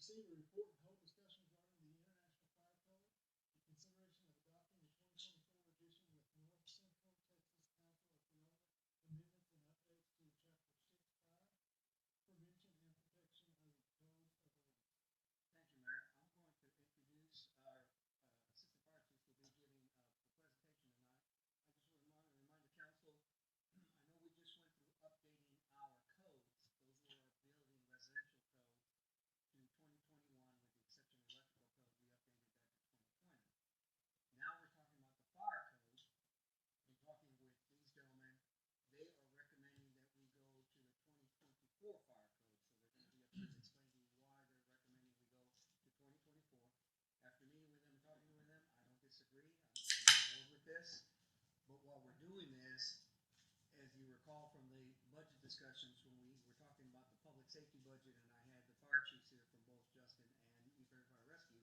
receive a report and hold discussion regarding the International Fire Code, in consideration of adopting the 2024 edition with North Central Texas Council of Corona amendments and updates to Chapter 6 Fire Prevention and Protection of the Code of Ordinance. Thank you, Mayor. I'm going to introduce our Assistant Fire Chief will be giving the presentation tonight. I just want to remind the council, I know we just went through updating our codes. Those were our building residential codes to 2021 with the exception of the electrical code. We updated that to 2020. Now we're talking about the fire code. In talking with these gentlemen, they are recommending that we go to the 2024 fire code. So they're going to be up here explaining why they're recommending we go to 2024. After meeting with them and talking with them, I don't disagree. I'm on board with this. But while we're doing this, as you recall from the budget discussions when we were talking about the public safety budget, and I had the fire chiefs here from both Justin and East Fire Rescue,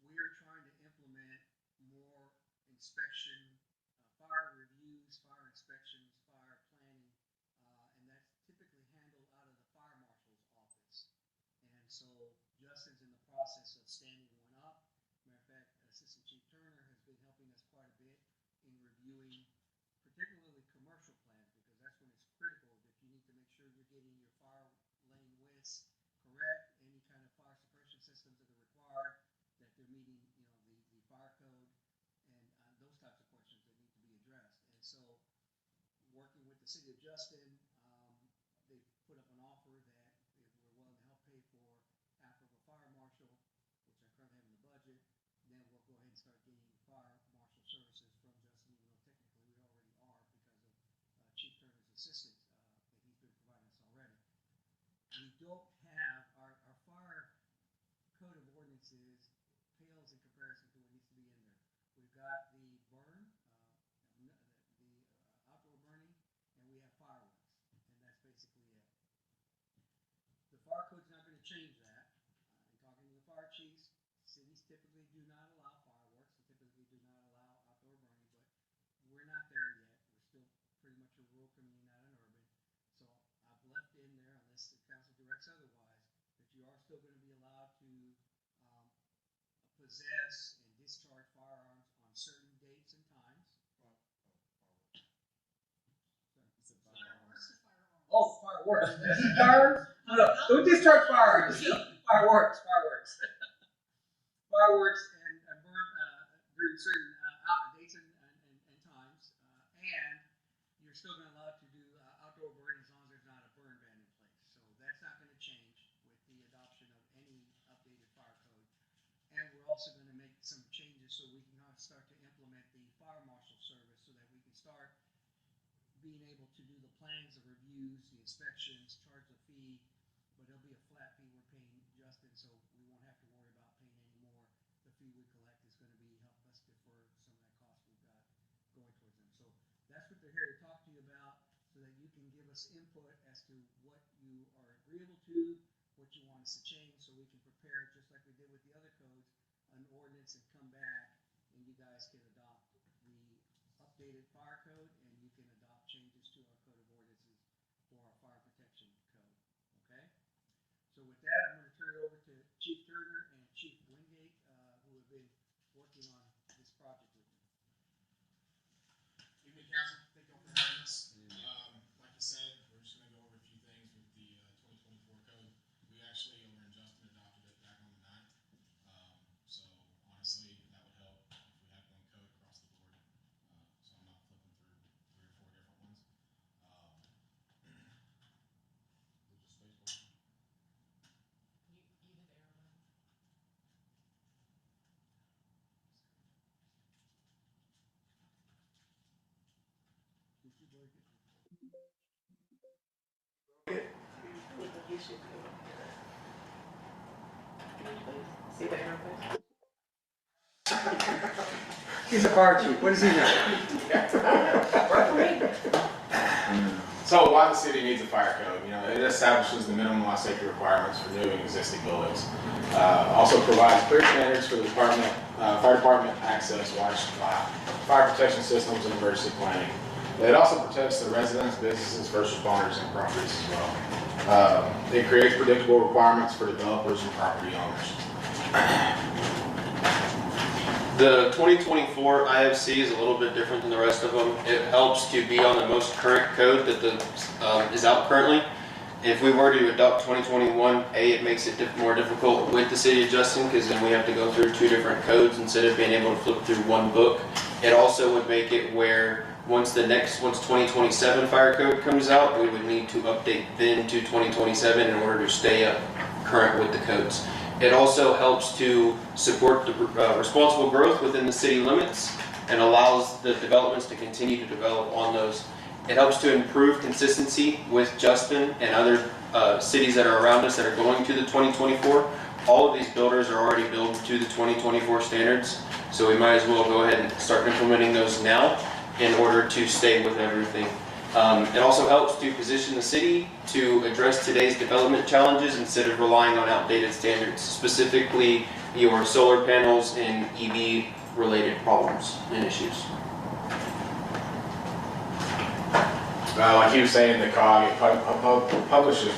we are trying to implement more inspection, fire reviews, fire inspections, fire planning, and that's typically handled out of the fire marshal's office. And so Justin's in the process of standing one up. Matter of fact, Assistant Chief Turner has been helping us quite a bit in reviewing particularly commercial plans, because that's when it's critical that you need to make sure you're getting your fire lane widths correct, any kind of fire suppression systems that are required, that they're meeting, the fire code, and those types of questions that need to be addressed. And so, working with the city of Justin, they put up an offer that if we're willing to help pay for half of a fire marshal, which I currently have in the budget, then we'll go ahead and start getting fire marshal services from Justin, even though technically we already are because of Chief Turner's assistance that he's been providing us already. We don't have our fire code of ordinances pales in comparison to what needs to be in there. We've got the burn, the outdoor burning, and we have fireworks, and that's basically it. The fire code's not going to change that. In talking to the fire chiefs, cities typically do not allow fireworks, they typically do not allow outdoor burning, but we're not there yet. We're still pretty much a rural community, not an urban. So I've left in there, unless the council directs otherwise, that you are still going to be allowed to possess and discharge firearms on certain dates and times. Oh, fireworks. Fireworks? No, don't discharge firearms. Fireworks. Fireworks and burn during certain dates and times. And you're still going to allow to do outdoor burning as long as there's not a burn ban in place. So that's not going to change with the adoption of any updated fire code. And we're also going to make some changes so we can start to implement the fire marshal service so that we can start being able to do the plans, the reviews, the inspections, charge the fee, but it'll be a flat fee we're paying Justin, so we won't have to worry about paying any more. The fee we collect is going to be help us defer some of that cost we've got going towards them. So that's what they're here to talk to you about, so that you can give us input as to what you are agreeable to, what you want us to change, so we can prepare, just like we did with the other codes, an ordinance and come back, and you guys can adopt the updated fire code, and you can adopt changes to our code of ordinances for our fire protection code. Okay? So with that, I'm going to turn it over to Chief Turner and Chief Wingate, who have been working on this project with me. Evening, Council. Thank you all for having us. Like you said, we're just going to go over a few things with the 2024 code. We actually, over in Justin, adopted it back on the 9th. So honestly, that would help if we had one code across the board. So I'm not flipping through 3 or 4 different ones. Did you break it? See the arrow? He's a fire chief. What does he know? So why the city needs a fire code? It establishes the minimum life safety requirements for new and existing buildings. Also provides clear standards for the department, fire department access, water supply, fire protection systems, and emergency planning. It also protects the residents, businesses, first responders, and properties as well. It creates predictable requirements for developers and property owners. The 2024 IFC is a little bit different than the rest of them. It helps to be on the most current code that is out currently. If we were to adopt 2021, it makes it more difficult with the city of Justin because then we have to go through 2 different codes instead of being able to flip through one book. It also would make it where once 2027 fire code comes out, we would need to update then to 2027 in order to stay up current with the codes. It also helps to support the responsible growth within the city limits and allows the developments to continue to develop on those. It helps to improve consistency with Justin and other cities that are around us that are going to the 2024. All of these builders are already built to the 2024 standards, so we might as well go ahead and start implementing those now in order to stay with everything. It also helps to position the city to address today's development challenges instead of relying on outdated standards, specifically your solar panels and EV related problems and issues. Like he was saying, the COG publishes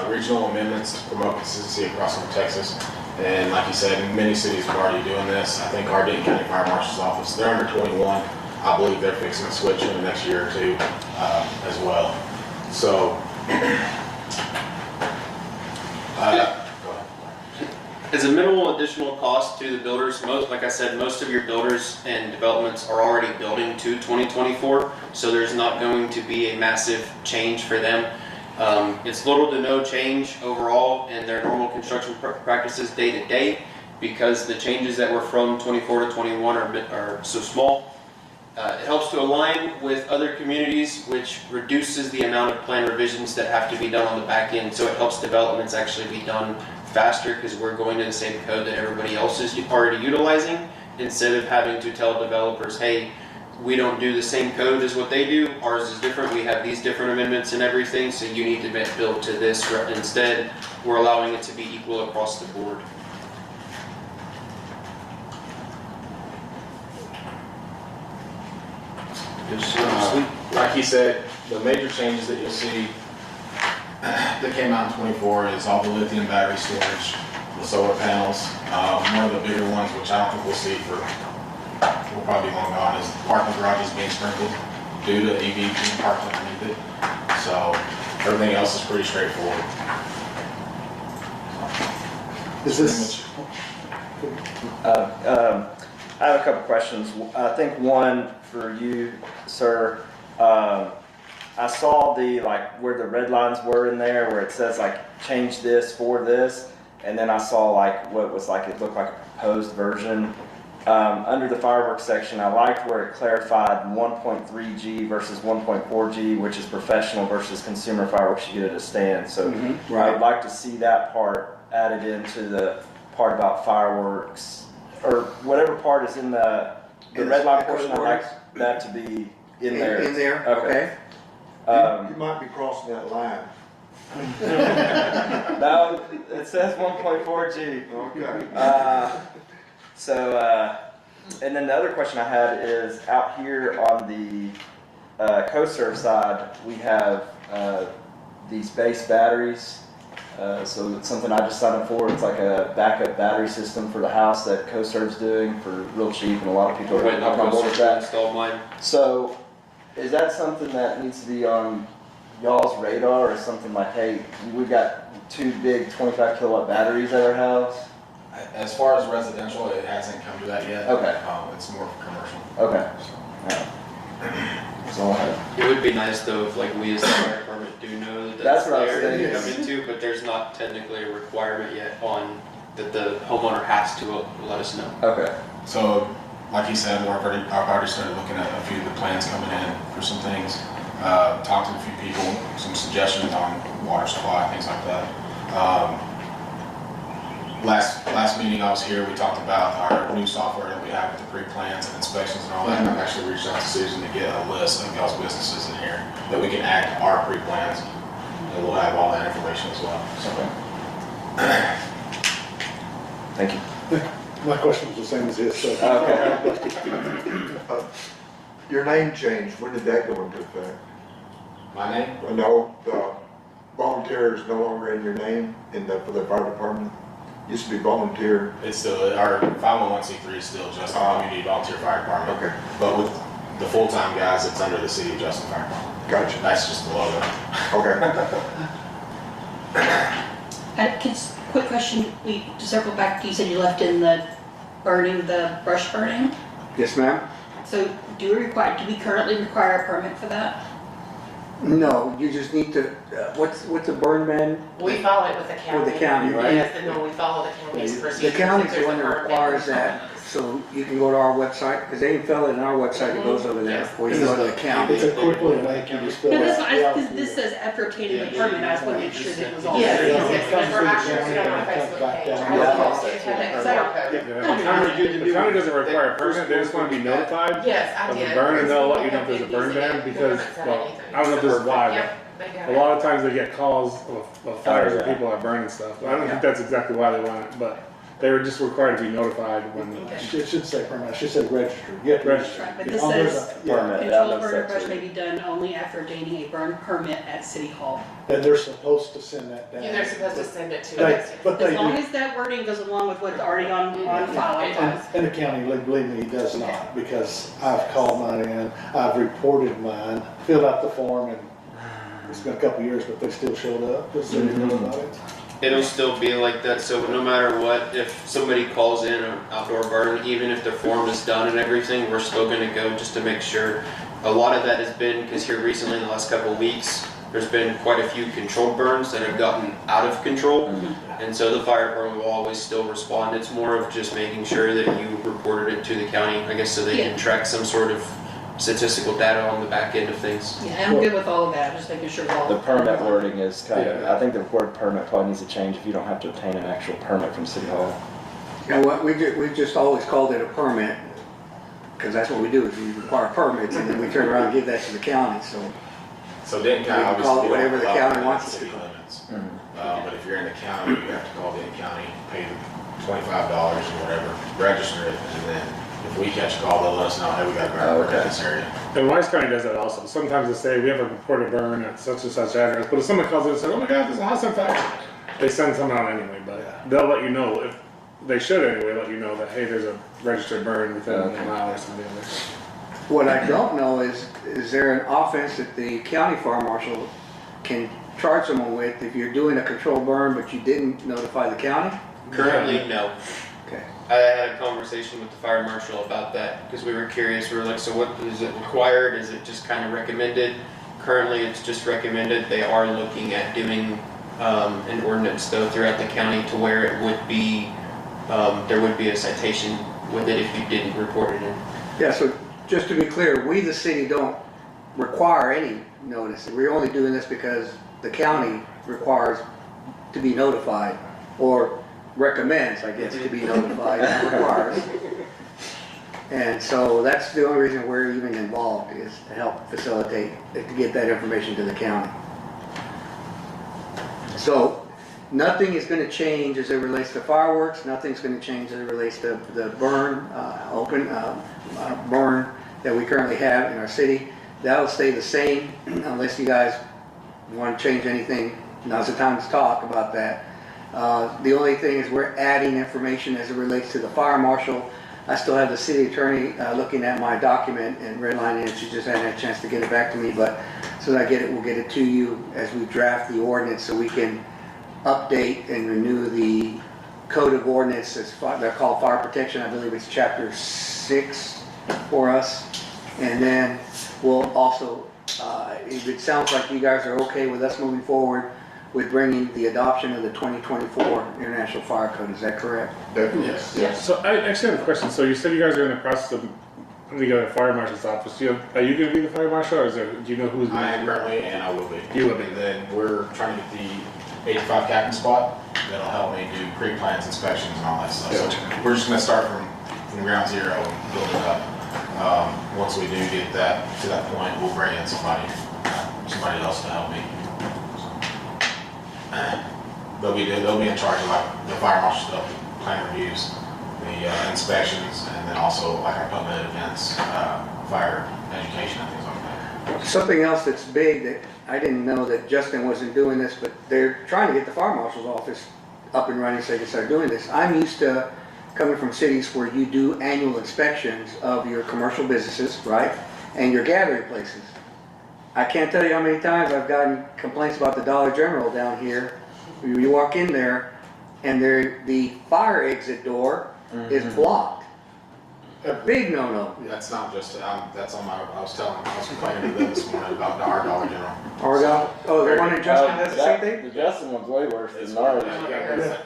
regional amendments to promote consistency across North Texas. And like he said, many cities are already doing this. I think our Denton County Fire Marshal's Office, they're under 21. I believe they're fixing to switch in the next year or 2 as well. So, go ahead. As a minimal additional cost to the builders, like I said, most of your builders and developments are already building to 2024, so there's not going to be a massive change for them. It's little to no change overall in their normal construction practices day to day because the changes that were from 24 to 21 are so small. It helps to align with other communities, which reduces the amount of plan revisions that have to be done on the back end, so it helps developments actually be done faster because we're going to the same code that everybody else is already utilizing instead of having to tell developers, hey, we don't do the same code as what they do, ours is different, we have these different amendments and everything, so you need to build to this. Instead, we're allowing it to be equal across the board. Like he said, the major changes that you'll see that came out in 24 is all the lithium battery storage, the solar panels. One of the bigger ones, which I don't think we'll see will probably be long gone, is parking garages being sprinkled due to EV being parked underneath it. So everything else is pretty straightforward. Is this? I have a couple questions. I think one for you, sir. I saw where the red lines were in there, where it says change this for this, and then I saw what was it looked like a proposed version. Under the fireworks section, I liked where it clarified 1.3G versus 1.4G, which is professional versus consumer fireworks you get at a stand. So Right. I'd like to see that part added into the part about fireworks, or whatever part is in the red line portion. I'd like that to be in there. In there, Okay. okay. You might be crossing that line. No, it says 1.4G. Okay. And then the other question I had is out here on the CoServe side, we have these base batteries. So it's something I just signed up for. It's like a backup battery system for the house that CoServe's doing for real cheap, and a lot of people are Waiting on on board with that. install mine. So is that something that needs to be on y'all's radar, or something like, hey, we've got 2 big 25 kilowatt batteries at our house? As far as residential, it hasn't come to that yet. Okay. It's more commercial. Okay. Yeah. That's all I have. It would be nice though if we as the fire department do know that That's what I was there to thinking. come into, but there's not technically a requirement yet on that the homeowner has to let us know. Okay. So, like he said, I've already started looking at a few of the plans coming in for some things. Talked to a few people, some suggestions on water supply, things like that. Last meeting I was here, we talked about our new software that we have with the pre-plans and inspections and all that. And I've actually reached out to Susan to get a list of y'all's businesses in here that we can add to our pre-plans, and we'll have all that information as well. So, Thank you. My question was the same as his, so. Okay. Your name changed, when did that go into effect? My name? No, the volunteer is no longer in your name for the fire department? Used to be volunteer. It's still, our 501c3 is still Justin Community Volunteer Fire Department. Okay, But with the full-time guys, it's under the City of Justin Fire Department. gotcha. That's just the logo. Okay. Quick question, to circle back, you said you left in the brush burning? Yes, ma'am? So do we currently require a permit for that? No, you just need to, what's the burn ban? We follow it with the county. With the county, right? Yes, and no, we follow the county's procedures. The county's If the there's one a that permit, requires there's that, a- so you can go to our website, because they ain't fill it in our website, it goes over there, or you go to the county. It's a quick little link, you just fill No, out. because this says after obtaining the permit, I just want to make sure that it was all. Yes, there. yes, yes, and we're actually Comes on our through the Facebook county, page. comes I back will down. also attach that Yeah. QR code. The county doesn't require a permit, they just want to be notified Yes, I of did. the burn, and they'll let you know if there's a burn ban, because, well, I don't know if this is why, Yep, they but got a it. lot of times they get calls of fires Oh, and yeah. people are burning stuff. I don't think that's exactly why they want it, but they were just required to be notified when. It should say permit, it should say registered, you have to register. Right, but this Oh, there's says- a- Yeah, Permit. Control that of makes burn sense. brush may be done only after obtaining a burn permit at City Hall. and they're supposed to send that down. Yeah, they're supposed to send it to They- us. But As they long do, as that wording goes along with what's already on file. It and, does. and the county, believe me, does not, because I've called mine in, I've reported mine, filled out the form, and it's been a couple of years, but they still showed up, just so you know about it. It'll still be like that, so no matter what, if somebody calls in an outdoor burn, even if the form is done and everything, we're still gonna go just to make sure. A lot of that has been, because here recently in the last couple of weeks, there's been quite a few controlled burns that have gotten out of control. And so the fire department will always still respond. It's more of just making sure that you reported it to the county, I guess, so they Yeah. can track some sort of statistical data on the back end of things. Yeah, I'm good with all of that, just making sure we're all. The permit wording is kind of, I think the word permit probably needs to change if you don't have to obtain an actual permit from City Hall. And what, we just always called it a permit, because that's what we do, is we require permits, and then we turn around and give that to the county, so. So Denton We County can obviously. call it we don't whatever the allow county them wants in us to city call it. limits. But if you're in the county, you have to call Denton County, pay the $25 or whatever, register it, and then if we catch a call, they'll let us know, hey, we got a burn in this area. And Wise County does that also. Sometimes they say, we have a reported burn at such and such address, but if someone calls in and says, oh my God, there's a house on fire, they send someone out anyway, but they'll let you know, if they should anyway, let you know that, hey, there's a registered burn within a mile or something like that. What I don't know is there an offense that the county fire marshal can charge someone with if you're doing a controlled burn, but you didn't notify the county? Currently, no. Okay. I had a conversation with the fire marshal about that, because we were curious, we were like, so what, is it required, is it just kind of recommended? Currently, it's just recommended. They are looking at doing an ordinance though throughout the county to where it would be, there would be a citation with it if you didn't report it in. Yeah, so just to be clear, we, the city, don't require any notice. We're only doing this because the county requires to be notified, or recommends, I guess, to be notified, not requires. And so that's the only reason we're even involved, is to help facilitate, to get that information to the county. So, nothing is gonna change as it relates to fireworks, nothing's gonna change as it relates to the burn, burn that we currently have in our city. That'll stay the same unless you guys wanna change anything. Now's the time to talk about that. The only thing is we're adding information as it relates to the fire marshal. I still have the city attorney looking at my document and redlining it. She just hadn't had a chance to get it back to me, but as soon as I get it, we'll get it to you as we draft the ordinance so we can update and renew the code of ordinances. They're called fire protection. I believe it's chapter 6 for us. And then we'll also, if it sounds like you guys are okay with us moving forward with bringing the adoption of the 2024 International Fire Code, is that correct? Definitely. Yes. So I actually have a question. So you said you guys are in the process of putting together a fire marshal's office. Are you going to be the fire marshal, or is there, do you know who's going I to am be? currently, and I will be. You will be. And then we're trying to get the 85 captain spot that'll help me do pre-plans, inspections, and all that stuff. So we're just gonna start from ground zero and build it up. Once we do get that to that point, we'll bring in somebody else to help me. They'll be in charge of like the fire marshal stuff, plan reviews, the inspections, and then also like our public events, fire education and things like that. Something else that's big that I didn't know that Justin wasn't doing this, but they're trying to get the fire marshal's office up and running so they can start doing this. I'm used to coming from cities where you do annual inspections of your commercial businesses, right? And your gathering places. I can't tell you how many times I've gotten complaints about the Dollar General down here. You walk in there and the fire exit door is blocked. A big no-no. That's not just, that's on my, I was complaining to them this morning about our Dollar General. Oh, the one in Justin does the same thing? The Justin one's way worse It's than ours.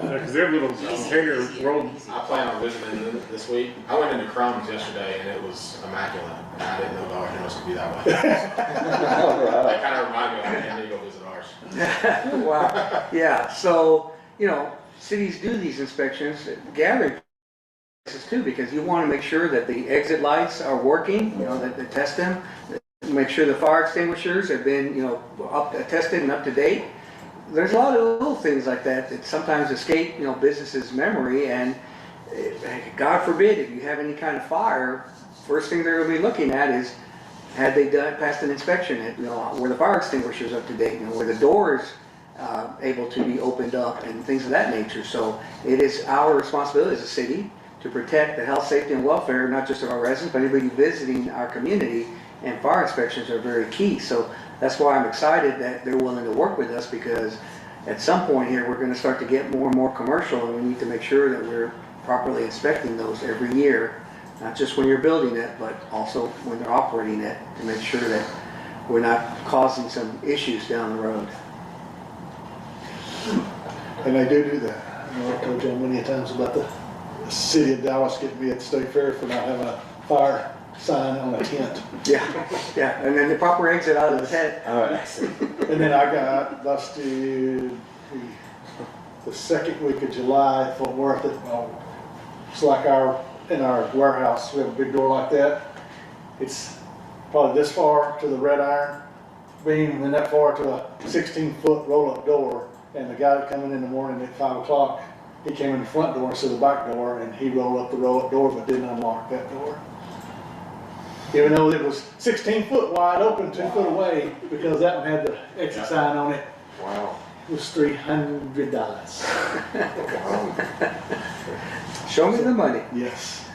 Because they're little container road. I plan on visiting them this week. I went into Crumbs yesterday and it was immaculate. And I didn't know Dollar Generals could be that way. That kind of reminded me, I need to go visit ours. Wow, yeah, so, you know, cities do these inspections, gathering places too, because you want to make sure that the exit lights are working, you know, that they test them, make sure the fire extinguishers have been, you know, tested and up to date. There's a lot of little things like that that sometimes escape, you know, businesses' memory, and God forbid if you have any kind of fire, first thing they're going to be looking at is, had they passed an inspection, you know, were the fire extinguishers up to date, you know, were the doors able to be opened up and things of that nature. So it is our responsibility as a city to protect the health, safety, and welfare, not just of our residents, but anybody visiting our community, and fire inspections are very key. So that's why I'm excited that they're willing to work with us, because at some point here, we're going to start to get more and more commercial, and we need to make sure that we're properly inspecting those every year, not just when you're building it, but also when they're operating it, to make sure that we're not causing some issues down the road. And they do that. I know I've told you many times about the city of Dallas getting me at the state fair for not having a fire sign on a tent. Yeah, and then the proper exit out of the tent. And then I got busted the second week of July at Fort Worth. It's like in our warehouse, we have a big door like that. It's probably this far to the red iron beam, and then that far to a 16-foot roll-up door. And the guy that come in the morning at 5 o'clock, he came in the front door instead of the back door, and he rolled up the roll-up door but didn't unlock that door. Even though it was 16 foot wide open, 2 foot away, because that one had the exit sign on it. Wow. It was $300. Show me the money. Yes.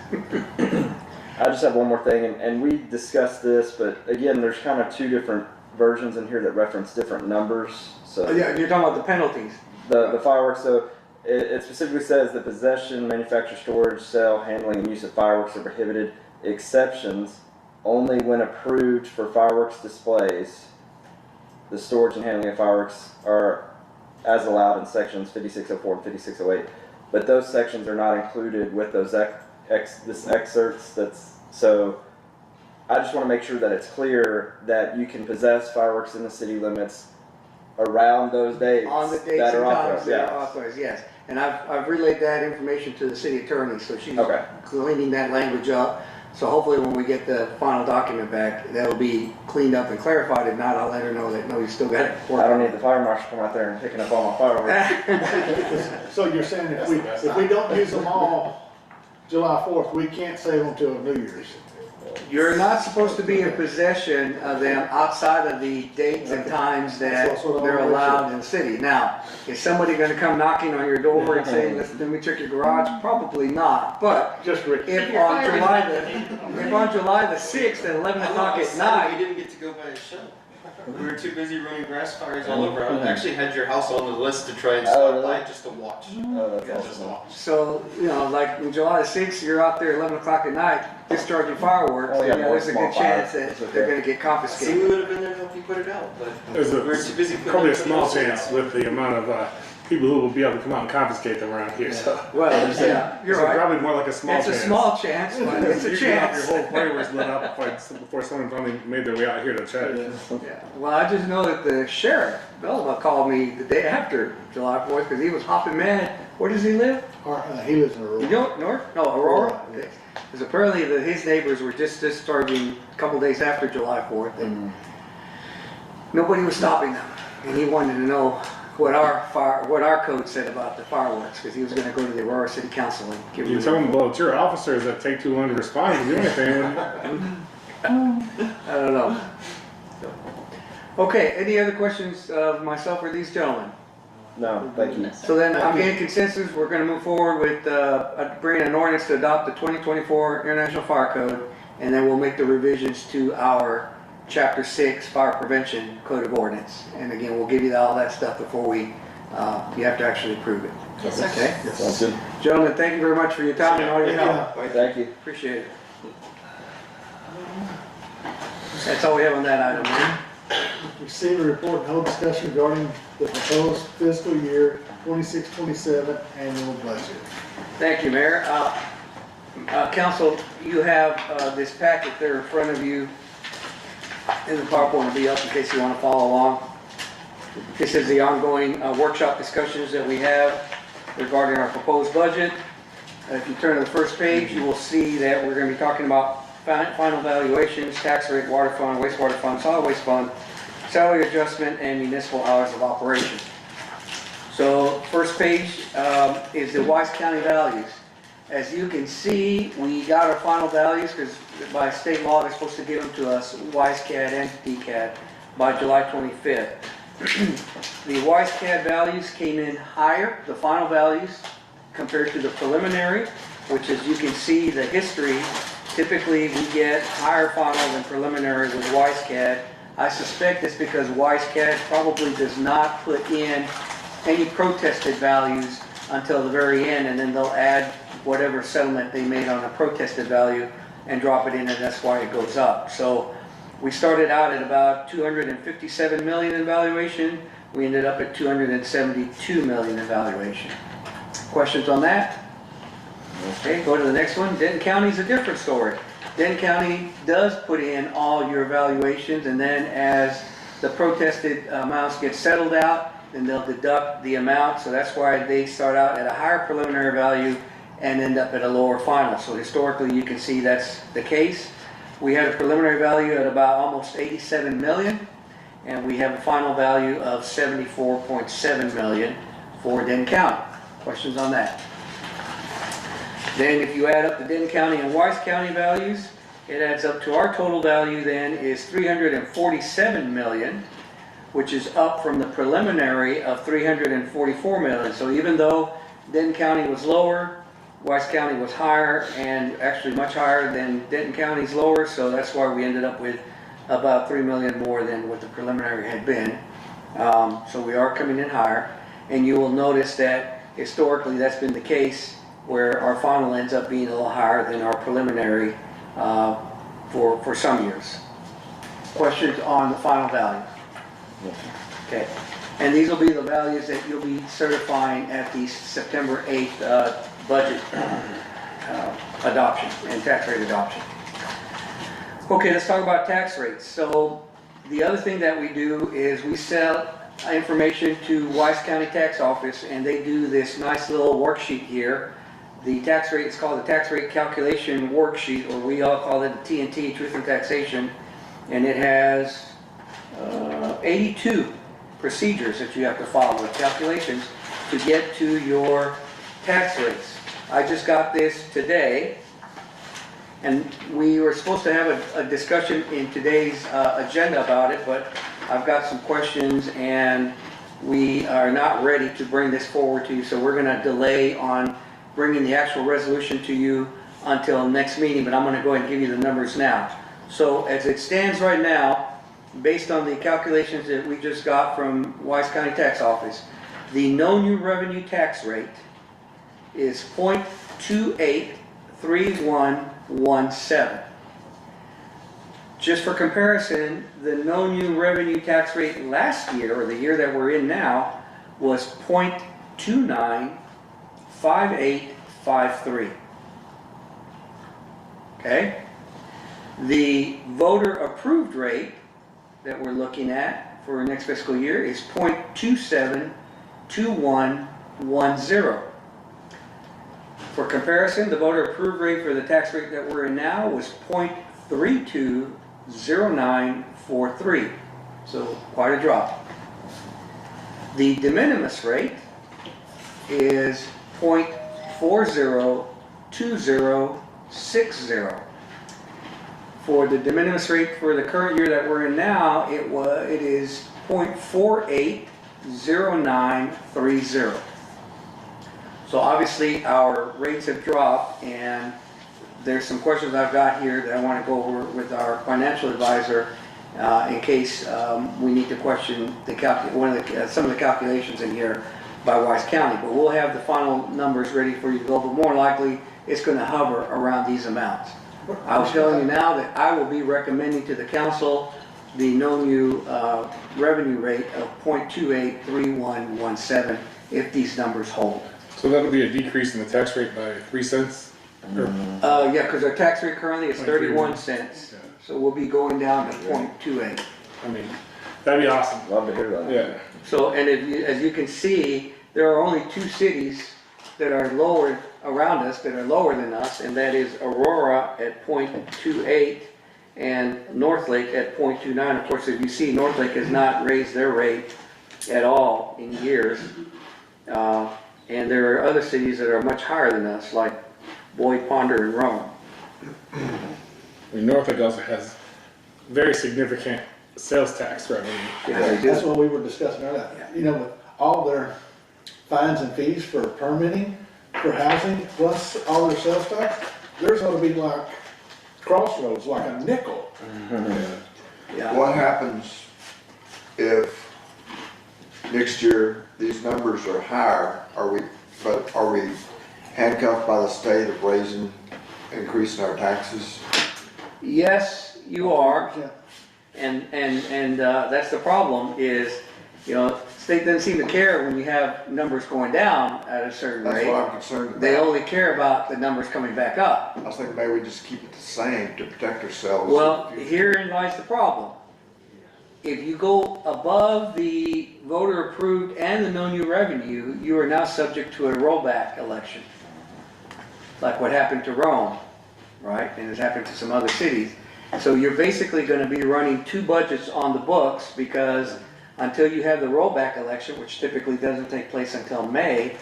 I just have one more thing, and we discussed this, but again, there's kind of two different versions in here that reference different numbers. So Yeah, you're talking about the penalties. the fireworks. So it specifically says that possession, manufacture, storage, sale, handling, and use of fireworks are prohibited. Exceptions only when approved for fireworks displays. The storage and handling of fireworks are as allowed in sections 5604 and 5608, but those sections are not included with those this excerpts. So I just want to make sure that it's clear that you can possess fireworks in the city limits around those dates On the dates that and are times authorized. that Yeah. are authorized, yes. And I've relayed that information to the city attorney, so she's Okay. cleaning that language up. So hopefully when we get the final document back, that'll be cleaned up and clarified. If not, I'll let her know that, no, you still got it. I don't need the fire marshal to come out there and picking up all my fireworks. So you're saying if we don't use them all July 4th, we can't save them till New Year's? You're not supposed to be in possession of them outside of the dates and times that That's what I they're wanna make allowed in the city. Now, is somebody gonna come knocking on your door and saying, let me check your garage? Probably not, but Just Rick. if on July the 6th at 11 o'clock at we night, didn't get to go by a show. We were too busy running grass fires all over. I actually had your house on the list to try and Oh, stop really? by just to watch. Oh, that's Just awesome. watch. so, you know, like on July the 6th, you're out there 11 o'clock at night discharging fireworks, Oh, yeah, you know, there's a more good small chance fires. that That's they're okay. gonna get See, confiscated. we would have been there to help you put it out, but There's we were too busy putting probably a everything small else chance out. with the amount of people who will be able to come out and confiscate them around here. So Well, yeah, you're so right. probably more like a small It's a chance. small chance, but it's a You can have chance. your whole fireworks lit up before someone finally made their way out here to check. Yeah. Well, I just know that the sheriff, Belma, called me the day after July 4th because he was hopping mad. Where does he live? He lives in You Aurora. don't, north? No, Aurora? Yeah. Because apparently his neighbors were just discharging a couple days after July 4th and nobody was stopping them. And he wanted to know what our code said about the fireworks, because he was gonna go to the Aurora City Council and give You them. tell them, well, it's your officers that take too long to respond to do anything. I don't know. Okay, any other questions of myself or these gentlemen? No, thank you. So then, I'm getting consensus, we're gonna move forward with, bringing an ordinance to adopt the 2024 International Fire Code, and then we'll make the revisions to our Chapter 6 Fire Prevention Code of Ordinance. And again, we'll give you all that stuff before we, you have to actually approve it. Yes, sir. Okay? Sounds good. Gentlemen, thank you very much for your time and all your help. Thank you. Appreciate it. That's all we have on that item, man. Receive a report and hold discussion regarding the proposed fiscal year 26-27 annual budget. Thank you, Mayor. Council, you have this packet there in front of you, and the PowerPoint will be up in case you want to follow along. This is the ongoing workshop discussions that we have regarding our proposed budget. If you turn to the first page, you will see that we're going to be talking about final valuations, tax rate, water fund, wastewater fund, solid waste fund, salary adjustment, and municipal hours of operation. So first page is the Wise County values. As you can see, we got our final values because by state law, they're supposed to give them to us, WiseCAD and DCAD, by July 25th. The WiseCAD values came in higher, the final values, compared to the preliminary, which as you can see, the history, typically we get higher final than preliminary with WiseCAD. I suspect it's because WiseCAD probably does not put in any protested values until the very end, and then they'll add whatever settlement they made on a protested value and drop it in, and that's why it goes up. So we started out at about 257 million in valuation. We ended up at 272 million in valuation. Questions on that? Okay, go to the next one. Denton County's a different story. Denton County does put in all your evaluations, and then as the protested amounts get settled out, then they'll deduct the amount. So that's why they start out at a higher preliminary value and end up at a lower final. So historically, you can see that's the case. We had a preliminary value at about almost 87 million, and we have a final value of 74.7 million for Denton County. Questions on that? Then if you add up the Denton County and Wise County values, it adds up to our total value then is 347 million, which is up from the preliminary of 344 million. So even though Denton County was lower, Wise County was higher, and actually much higher than Denton County's lower, so that's why we ended up with about 3 million more than what the preliminary had been. So we are coming in higher, and you will notice that historically that's been the case, where our final ends up being a little higher than our preliminary for some years. Questions on the final value? Okay, and these will be the values that you'll be certifying at the September 8th budget adoption and tax rate adoption. Okay, let's talk about tax rates. So the other thing that we do is we sell information to Wise County Tax Office, and they do this nice little worksheet here. The tax rate is called the tax rate calculation worksheet, or we all call it the TNT, Truth in Taxation, and it has 82 procedures that you have to follow with calculations to get to your tax rates. I just got this today, and we were supposed to have a discussion in today's agenda about it, but I've got some questions and we are not ready to bring this forward to you, so we're going to delay on bringing the actual resolution to you until next meeting, but I'm going to go ahead and give you the numbers now. So as it stands right now, based on the calculations that we just got from Wise County Tax Office, the no new revenue tax rate is 0.283117. Just for comparison, the no new revenue tax rate last year, or the year that we're in now, was 0.295853. Okay? The voter approved rate that we're looking at for next fiscal year is 0.272110. For comparison, the voter approved rate for the tax rate that we're in now was 0.320943. So quite a drop. The de minimis rate is 0.402060. For the de minimis rate for the current year that we're in now, it is 0.480930. So obviously our rates have dropped, and there's some questions I've got here that I want to go over with our financial advisor in case we need to question some of the calculations in here by Wise County. But we'll have the final numbers ready for you to go, but more likely it's going to hover around these amounts. I was telling you now that I will be recommending to the council the no new revenue rate of 0.283117 if these numbers hold. So that'll be a decrease in the tax rate by 3 cents? Or- Yeah, because our tax rate currently is 31 cents. Yeah. So we'll be going down to 0.28. I mean, that'd be awesome. Love to hear that. Yeah. So, and as you can see, there are only 2 cities that are lower around us, that are lower than us, and that is Aurora at 0.28 and Northlake at 0.29. Of course, if you see, Northlake has not raised their rate at all in years. And there are other cities that are much higher than us, like Boyd, Ponder, and Rome. I mean, Norfolk also has very significant sales tax revenue. Yeah, they do. That's what we were discussing earlier. You know, with all their fines and fees for permitting, for housing, plus all their sales tax, there's gonna be like crossroads, like a nickel. Yeah. What happens if next year these numbers are higher? Are we handcuffed by the state of increasing our taxes? Yes, you are. Yeah. And that's the problem is, you know, state doesn't seem to care when you have numbers going down at a certain That's rate. what I'm concerned about. They only care about the numbers coming back up. I was thinking maybe we just keep it the same to protect ourselves. Well, herein lies the problem. If you go above the voter approved and the no new revenue, you are now subject to a rollback election. Like what happened to Rome, right? And it's happened to some other cities. So you're basically gonna be running 2 budgets on the books because until you have the rollback election, which typically doesn't take place until May,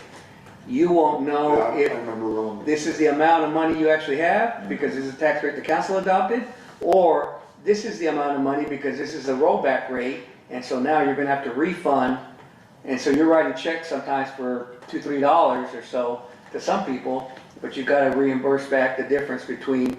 you won't know Yeah, if I remember wrong. this is the amount of money you actually have because this is the tax rate the council adopted, or this is the amount of money because this is the rollback rate, and so now you're gonna have to refund, and so you're writing checks sometimes for $2, $3 or so to some people, but you've gotta reimburse back the difference between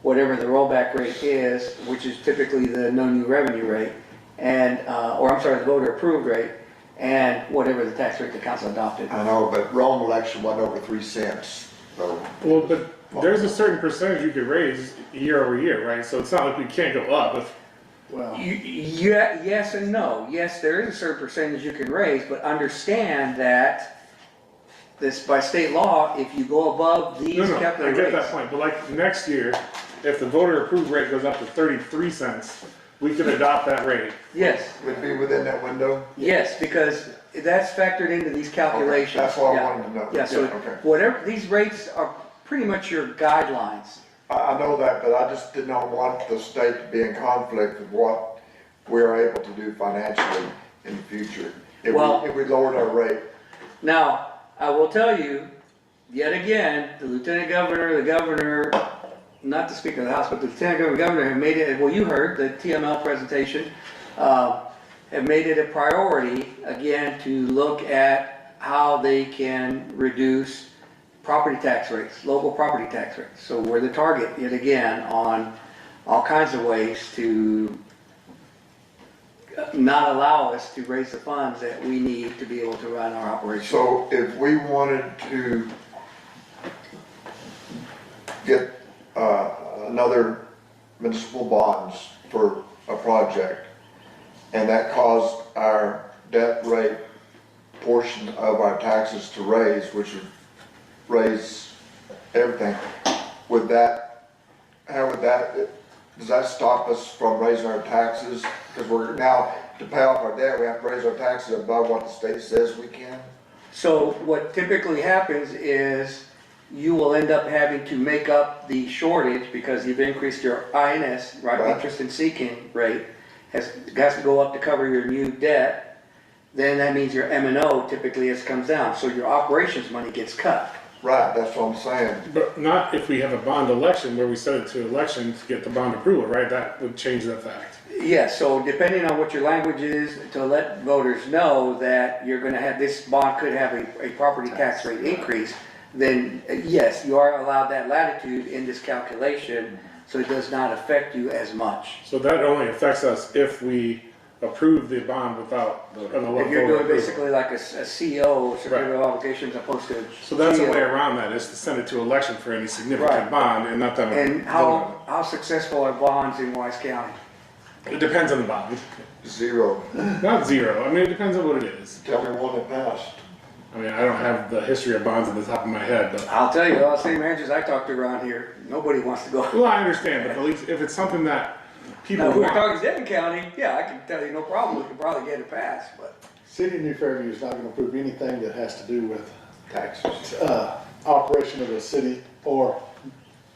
whatever the rollback rate is, which is typically the no new revenue rate, and, or I'm sorry, the voter approved rate, and whatever the tax rate the council adopted. I know, but Rome election wasn't over 3 cents, so. Well, but there's a certain percentage you could raise year over year, right? So it's not like we can't go up. Well, Yeah, yes and no. Yes, there is a certain percentage you can raise, but understand that this, by state law, if you go above these No, I calculated get that rates. point. But like next year, if the voter approved rate goes up to 33 cents, we could adopt that rate. Yes, Would be within that window? yes, because that's factored into these calculations. That's what I Yeah. wanted to know. Yeah, so Okay. whatever, these rates are pretty much your guidelines. I know that, but I just did not want the state to be in conflict with what we're able to do financially in the future. If Well- we lowered our rate. Now, I will tell you, yet again, the lieutenant governor, the governor, not the speaker of the house, but the lieutenant governor have made it, well, you heard the TML presentation, have made it a priority, again, to look at how they can reduce property tax rates, local property tax rates. So we're the target, yet again, on all kinds of ways to not allow us to raise the funds that we need to be able to run our operation. So if we wanted to get another municipal bonds for a project, and that caused our debt rate portion of our taxes to raise, which would raise everything, would that, how would that, does that stop us from raising our taxes? Because we're now, to pay off our debt, we have to raise our taxes above what the state says we can? So what typically happens is you will end up having to make up the shortage because you've increased your INS, right, Right. interest in seeking rate, has to go up to cover your new debt. then that means your M&O typically comes down, so your operations money gets cut. Right, that's what I'm saying. But not if we have a bond election where we set it to election to get the bond approval, right? That would change that fact. Yeah, so depending on what your language is, to let voters know that you're gonna have, this bond could have a property tax rate increase, then yes, you are allowed that latitude in this calculation, so it does not affect you as much. So that only affects us if we approve the bond without an If voter you're doing approval. basically like a CO, certificate of obligations, opposed to. So that's a CO. way around that, is to send it to election for any significant Right. bond and not them. And how successful are bonds in Wise County? It depends on the bond. 0. Not zero. I mean, it depends on what it is. Tell me one that passed. I mean, I don't have the history of bonds on the top of my head, but. I'll tell you, all the same managers I talked to around here, nobody wants to go. Well, I understand, but at least if it's something that people Now, if we're want. talking Denton County, yeah, I can tell you no problem, we can probably get it passed, but. City of New Fairview is not gonna approve anything that has to do with, Taxes. operation of a city or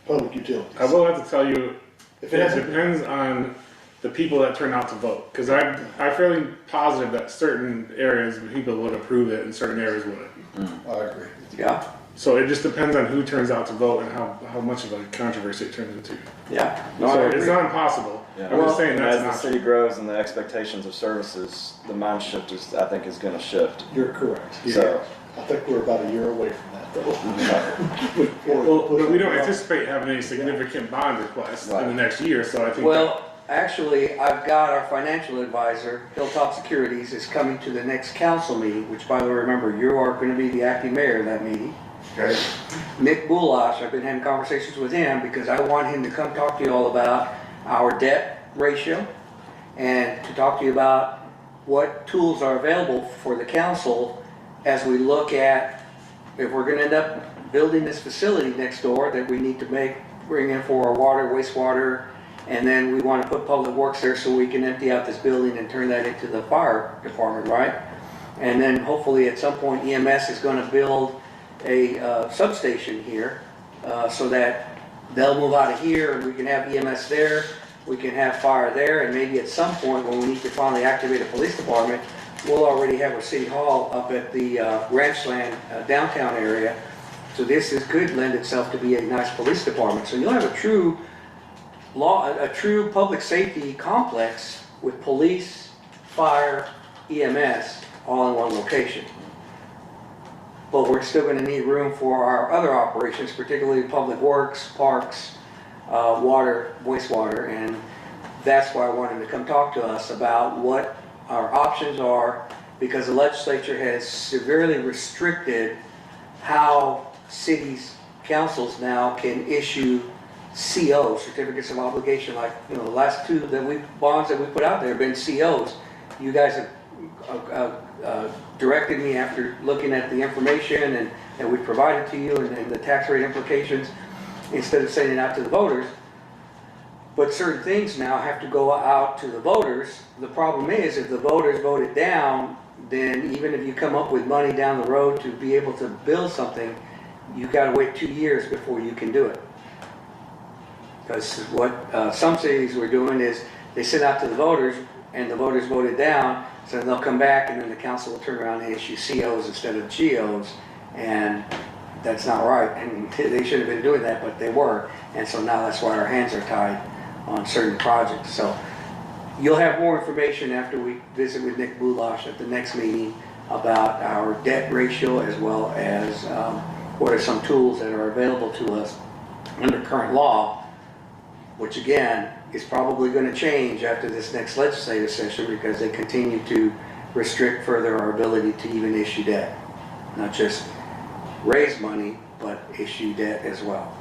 public utilities. I will have to tell you, If it it hasn't, depends on the people that turn out to vote. Because I'm fairly positive that certain areas people would approve it and certain areas wouldn't. I agree. Yeah, So it just depends on who turns out to vote and how much of a controversy it turns into. yeah. No, I So it's agree. not impossible. Yeah. I'm just saying And that's as the not. city grows and the expectations of services, the mind shift is, I think, is gonna shift. You're correct. So, I think we're about a year away from that though. Well, but we don't anticipate having any significant bond requests in the next year, so I think. Well, actually, I've got our financial advisor, Hilltop Securities, is coming to the next council meeting, which by the way, remember, you are gonna be the acting mayor of that meeting. Okay, Nick Bulash, I've been having conversations with him because I want him to come talk to you all about our debt ratio and to talk to you about what tools are available for the council as we look at if we're gonna end up building this facility next door that we need to bring in for our water, wastewater, and then we wanna put public works there so we can empty out this building and turn that into the fire department, right? And then hopefully at some point EMS is gonna build a substation here, so that they'll move out of here and we can have EMS there, we can have fire there, and maybe at some point when we need to finally activate a police department, we'll already have our city hall up at the Ranchland downtown area. So this could lend itself to be a nice police department. So you'll have a true public safety complex with police, fire, EMS, all in one location. But we're still gonna need room for our other operations, particularly public works, parks, water, wastewater, and that's why I wanted to come talk to us about what our options are, because the legislature has severely restricted how cities, councils now can issue COs, certificates of obligation, like, the last two bonds that we put out there have been COs. You guys have directed me after looking at the information and we provided to you and the tax rate implications, instead of sending it out to the voters. But certain things now have to go out to the voters. The problem is, if the voters vote it down, then even if you come up with money down the road to be able to build something, you gotta wait 2 years before you can do it. Because what some cities were doing is, they sent out to the voters, and the voters voted down, so then they'll come back, and then the council will turn around and issue COs instead of GOs, and that's not right. And they shouldn't have been doing that, but they were, and so now that's why our hands are tied on certain projects. So you'll have more information after we visit with Nick Bulash at the next meeting about our debt ratio, as well as what are some tools that are available to us under current law, which again is probably going to change after this next legislative session, because they continue to restrict further our ability to even issue debt. Not just raise money, but issue debt as well.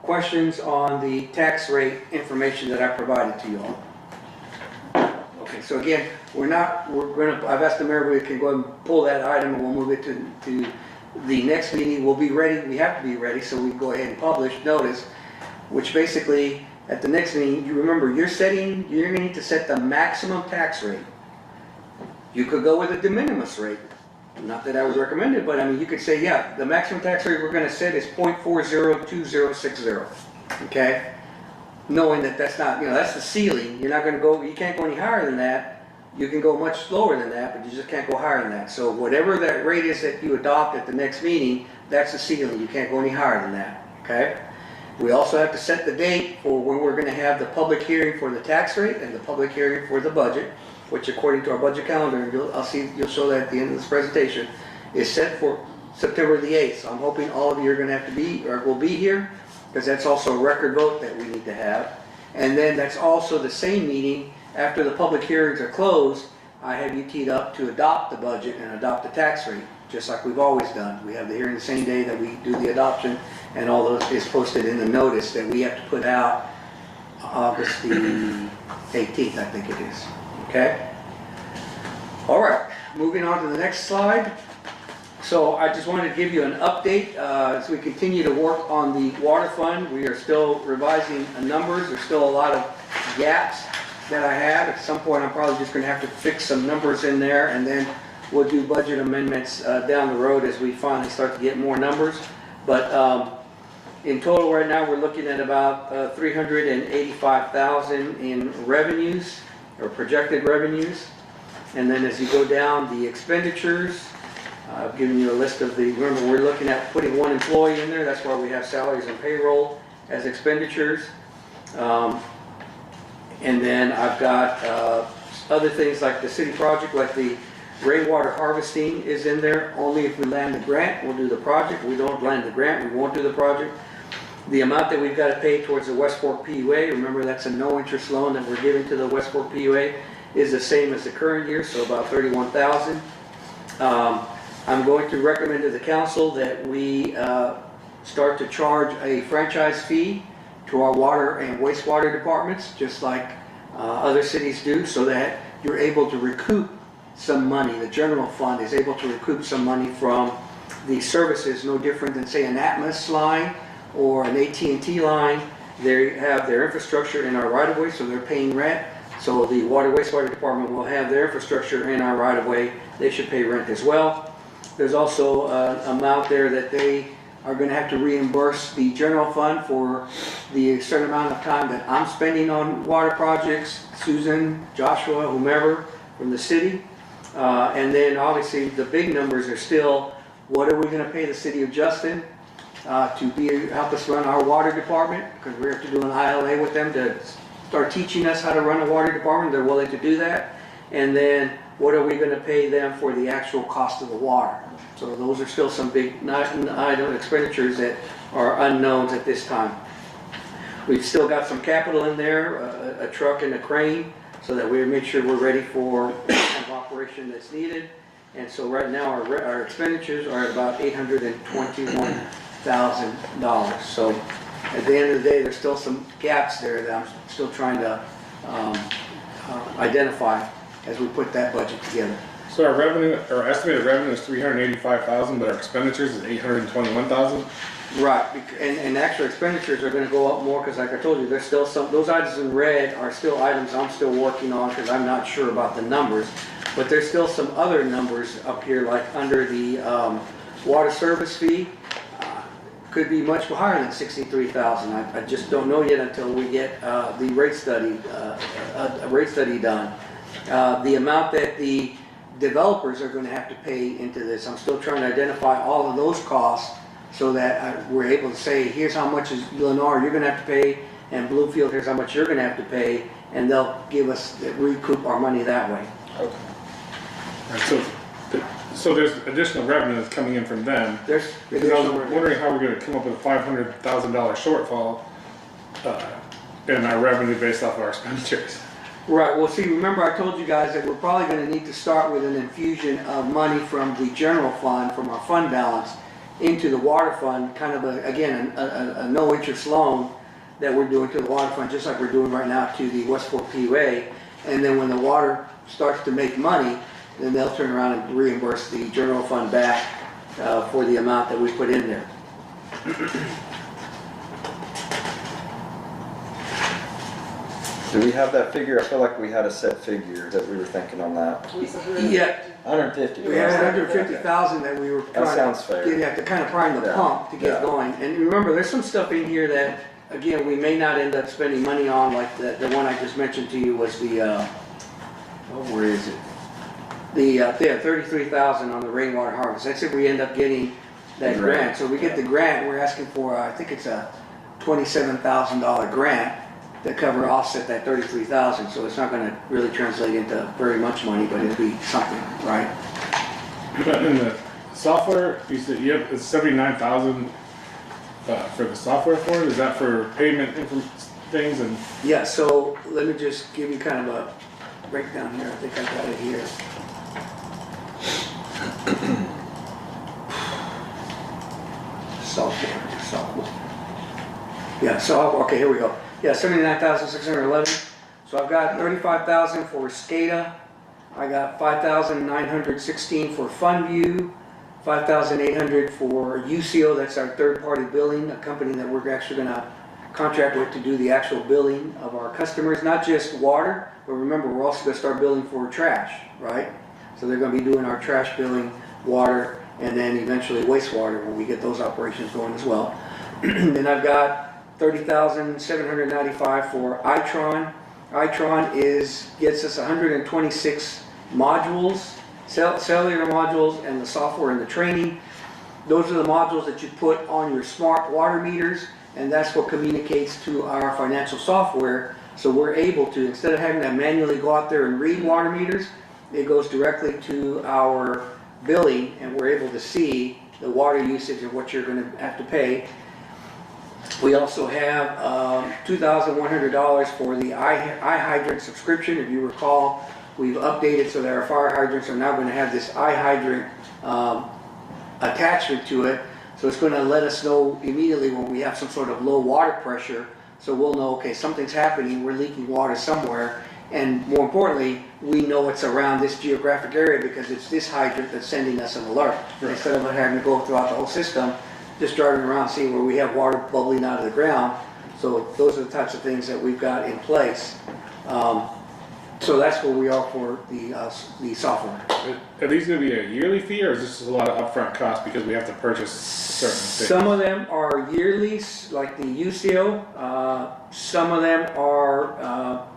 Questions on the tax rate information that I provided to you all? Okay, so again, I've asked the mayor if we can go ahead and pull that item, and we'll move it to the next meeting. We'll be ready, we have to be ready, so we go ahead and publish notice, which basically, at the next meeting, you remember, you're going to need to set the maximum tax rate. You could go with a de minimis rate. Not that I would recommend it, but I mean, you could say, yeah, the maximum tax rate we're going to set is 0.402060, okay? knowing that that's not, that's the ceiling. You're not gonna go, you can't go any higher than that. You can go much lower than that, but you just can't go higher than that. So whatever that rate is that you adopt at the next meeting, that's the ceiling. You can't go any higher than that, okay? We also have to set the date for when we're gonna have the public hearing for the tax rate and the public hearing for the budget, which according to our budget calendar, and you'll show that at the end of this presentation, is set for September the 8th. So I'm hoping all of you are gonna have to be, or will be here, because that's also a record vote that we need to have. And then that's also the same meeting, after the public hearings are closed, I have you teed up to adopt the budget and adopt the tax rate, just like we've always done. We have the hearing the same day that we do the adoption, and all those is posted in the notice that we have to put out August the 18th, I think it is, okay? All right, moving on to the next slide. So I just wanted to give you an update as we continue to work on the water fund. We are still revising numbers. There's still a lot of gaps that I have. At some point, I'm probably just going to have to fix some numbers in there, and then we'll do budget amendments down the road as we finally start to get more numbers. But in total right now, we're looking at about $385,000 in revenues, or projected revenues. And then as you go down the expenditures, I've given you a list of the, remember we're looking at putting one employee in there, that's why we have salaries and payroll as expenditures. And then I've got other things like the city project, like the rainwater harvesting is in there. Only if we land the grant, we'll do the project. We don't land the grant, we won't do the project. The amount that we've got to pay towards the West Fork PUA, remember that's a no interest loan that we're giving to the West Fork PUA, is the same as the current year, so about $31,000. I'm going to recommend to the council that we start to charge a franchise fee to our water and wastewater departments, just like other cities do, so that you're able to recoup some money. The general fund is able to recoup some money from the services, no different than say an Atmos line or an AT&T line. They have their infrastructure in our right-of-way, so they're paying rent. So the water wastewater department will have their infrastructure in our right-of-way. They should pay rent as well. There's also an amount there that they are going to have to reimburse the general fund for the certain amount of time that I'm spending on water projects, Susan, Joshua, whomever from the city. And then obviously the big numbers are still, what are we going to pay the city of Justin to help us run our water department? Because we have to do an ILA with them to start teaching us how to run a water department. They're willing to do that. And then what are we going to pay them for the actual cost of the water? So those are still some big item expenditures that are unknowns at this time. We've still got some capital in there, a truck and a crane, so that we make sure we're ready for kind of operation that's needed. And so right now our expenditures are at about $821,000. So at the end of the day, there's still some gaps there that I'm still trying to identify as we put that budget together. So our revenue, our estimated revenue is $385,000, but our expenditures is $821,000. Right, and actual expenditures are going to go up more because, like I told you, there's still some, those items in red are still items I'm still working on because I'm not sure about the numbers. But there's still some other numbers up here, like under the water service fee, could be much higher than $63,000. I just don't know yet until we get the rate study, done. The amount that the developers are going to have to pay into this, I'm still trying to identify all of those costs so that we're able to say, here's how much is Lennar you're going to have to pay, and Bluefield, here's how much you're going to have to pay, and they'll give us, recoup our money that way. Okay. Right, so there's additional revenue that's coming in from them. There's Because I was wondering how we're going to come up with a $500,000 shortfall in our revenue based off of our expenditures. Right, well see, remember I told you guys that we're probably going to need to start with an infusion of money from the general fund, from our fund balance, into the water fund, kind of a no interest loan that we're doing to the water fund, just like we're doing right now to the West Fork PUA. And then when the water starts to make money, then they'll turn around and reimburse the general fund back for the amount that we put in there. Do we have that figure? I feel like we had a set figure that we were thinking on that. Yeah. 150. We had 150,000 that we were trying sounds fair. to kind of prime the pump to get going. And remember, there's some stuff in here that again, we may not end up spending money on, like the one I just mentioned to you was the, where is it? The, 33,000 on the rainwater harvest. That's if we end up getting that The grant. grant, So we get the grant, we're asking for, I think it's a $27,000 grant to cover offset that 33,000. So it's not gonna really translate into very much money, but it'll be something, right? But in the software, you said you have it's 79,000 for the software for it. Is that for payment things and? Yeah, so let me just give you kind of a breakdown here. I think I got it here. Software. Yeah, so, okay, here we go. Yeah, 79,611. So I've got 35,000 for SCADA. I got 5,916 for FundView, 5,800 for UCO, that's our third-party billing, a company that we're actually gonna contract with to do the actual billing of our customers, not just water, but remember, we're also gonna start billing for trash, right? So they're gonna be doing our trash billing, water, and then eventually wastewater when we get those operations going as well. Then I've got 30,795 for Itron. Itron gets us 126 modules, cellular modules, and the software and the training. Those are the modules that you put on your smart water meters, and that's what communicates to our financial software. So we're able to, instead of having to manually go out there and read water meters, it goes directly to our billing, and we're able to see the water usage and what you're going to have to pay. We also have $2,100 for the iHydrant subscription. If you recall, we've updated so that our fire hydrants are now going to have this iHydrant attachment to it. So it's going to let us know immediately when we have some sort of low water pressure. So we'll know, okay, something's happening, we're leaking water somewhere. And more importantly, we know it's around this geographic area because it's this hydrant that's sending us an alert. Right. Instead of having to go throughout the whole system, just driving around seeing where we have water bubbling out of the ground. So those are the types of things that we've got in place. So that's where we are for the software. Are these going to be a yearly fee, or is this just a lot of upfront costs because we have to purchase certain things? Some of them are yearly, like the UCO. Some of them are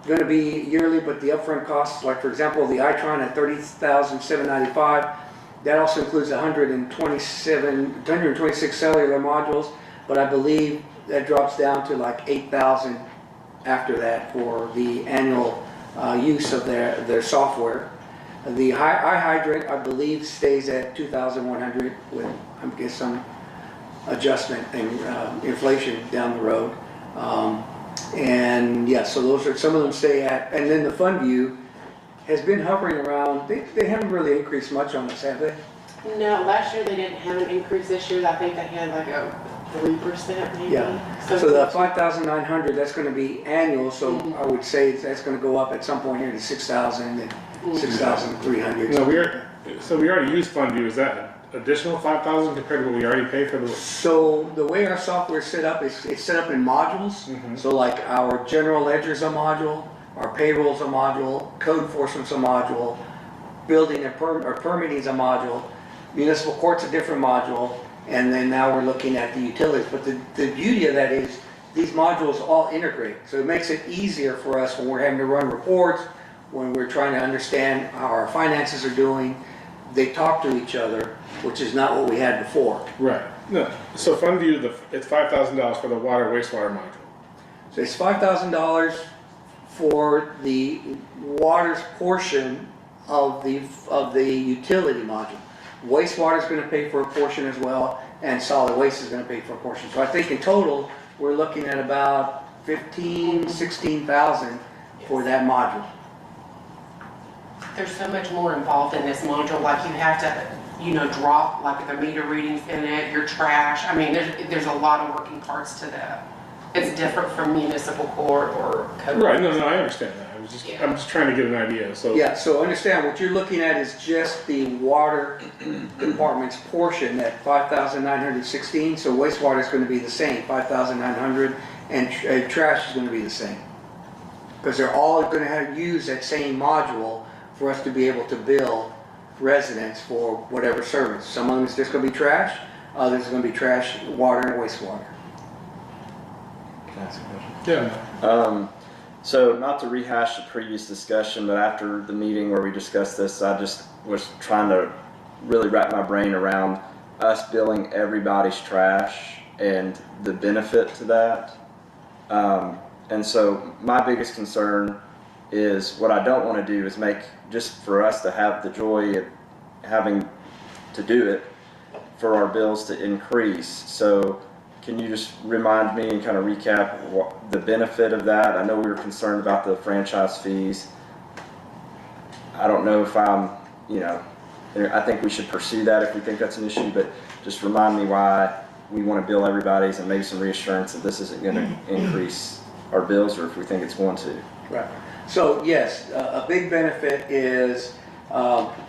going to be yearly, but the upfront costs, like for example, the Itron at $30,795. That also includes 126 cellular modules, but I believe that drops down to like 8,000 after that for the annual use of their software. The iHydrant, I believe, stays at 2,100 with, I guess, some adjustment and inflation down the road. And yeah, so those are, some of them stay at, and then the FundView has been hovering around, they haven't really increased much on us, have they? No, last year they didn't have an increase. This year I think they had like a 3% maybe. Yeah. So the 5,900, that's going to be annual, so I would say that's going to go up at some point here to 6,000 and 6,300. No, we already use FundView. Is that additional 5,000 compared to what we already pay for the? So the way our software is set up is it's set up in modules. So like our general ledger's a module, our payroll's a module, code enforcement's a module, building and permitting's a module, municipal court's a different module, and then now we're looking at the utilities. But the beauty of that is these modules all integrate. So it makes it easier for us when we're having to run reports, when we're trying to understand how our finances are doing. They talk to each other, which is not what we had before. Right. No. So FundView, it's $5,000 for the water wastewater module. So it's $5,000 for the water's portion of the utility module. Wastewater is going to pay for a portion as well, and solid waste is going to pay for a portion. So I think in total, we're looking at about 16,000 for that module. There's so much more involved in this module, like you have to, drop like the meter readings in it, your trash. I mean, there's a lot of working parts to that. It's different from municipal court or code. Right, no, I understand that. I'm just trying to get an idea, so. Yeah, so understand, what you're looking at is just the water department's portion at 5,916, so wastewater is going to be the same, 5,900, and trash is going to be the same. Because they're all going to use that same module for us to be able to bill residents for whatever service. Some of them is just going to be trash, others are going to be trash, water, and wastewater. Okay. ask a question? Yeah. So not to rehash the previous discussion, but after the meeting where we discussed this, I just was trying to really wrap my brain around us billing everybody's trash and the benefit to that. And so my biggest concern is what I don't want to do is make, just for us to have the joy of having to do it, for our bills to increase. So can you just remind me and kind of recap what the benefit of that? I know we were concerned about the franchise fees. I don't know if I think we should pursue that if we think that's an issue, but just remind me why we want to bill everybody's and maybe some reassurance that this isn't going to increase our bills, or if we think it's going to. Right. So yes, a big benefit is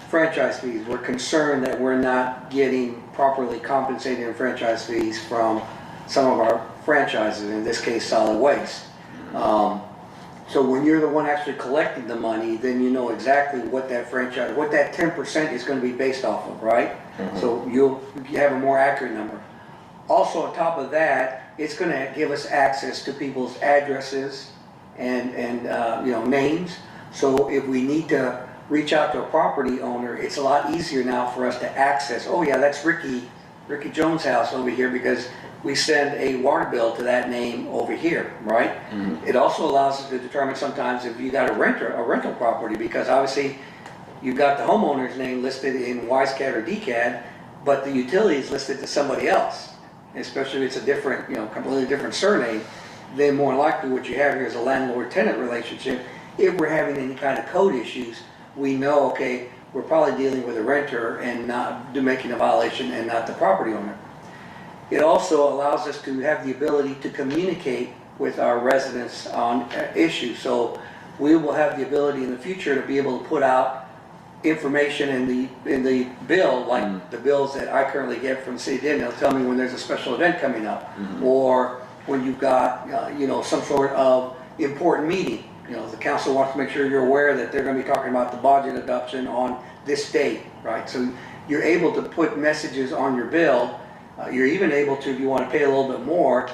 franchise fees. We're concerned that we're not getting properly compensated in franchise fees from some of our franchises, in this case solid waste. So when you're the one actually collecting the money, then you know exactly what that franchise, what that 10% is going to be based off of, right? Mm-hmm. So you have a more accurate number. Also on top of that, it's going to give us access to people's addresses and names. So if we need to reach out to a property owner, it's a lot easier now for us to access. Oh yeah, that's Ricky Jones' house over here, because we send a water bill to that name over here, right? Mm-hmm. It also allows us to determine sometimes if you got a rental property, because obviously you've got the homeowner's name listed in WiseCat or DCAD, but the utility is listed to somebody else. Especially if it's a different, completely different surname, then more likely what you have here is a landlord-tenant relationship. If we're having any kind of code issues, we know, okay, we're probably dealing with a renter and not making a violation and not the property owner. It also allows us to have the ability to communicate with our residents on issues. So we will have the ability in the future to be able to put out information in the bill, like the bills that I currently get from the city of Denton. They'll tell me when there's a special event coming up, or when you've got some sort of important meeting. The council wants to make sure you're aware that they're going to be talking about the budget adoption on this date, right? So you're able to put messages on your bill. You're even able to, if you want to pay a little bit more,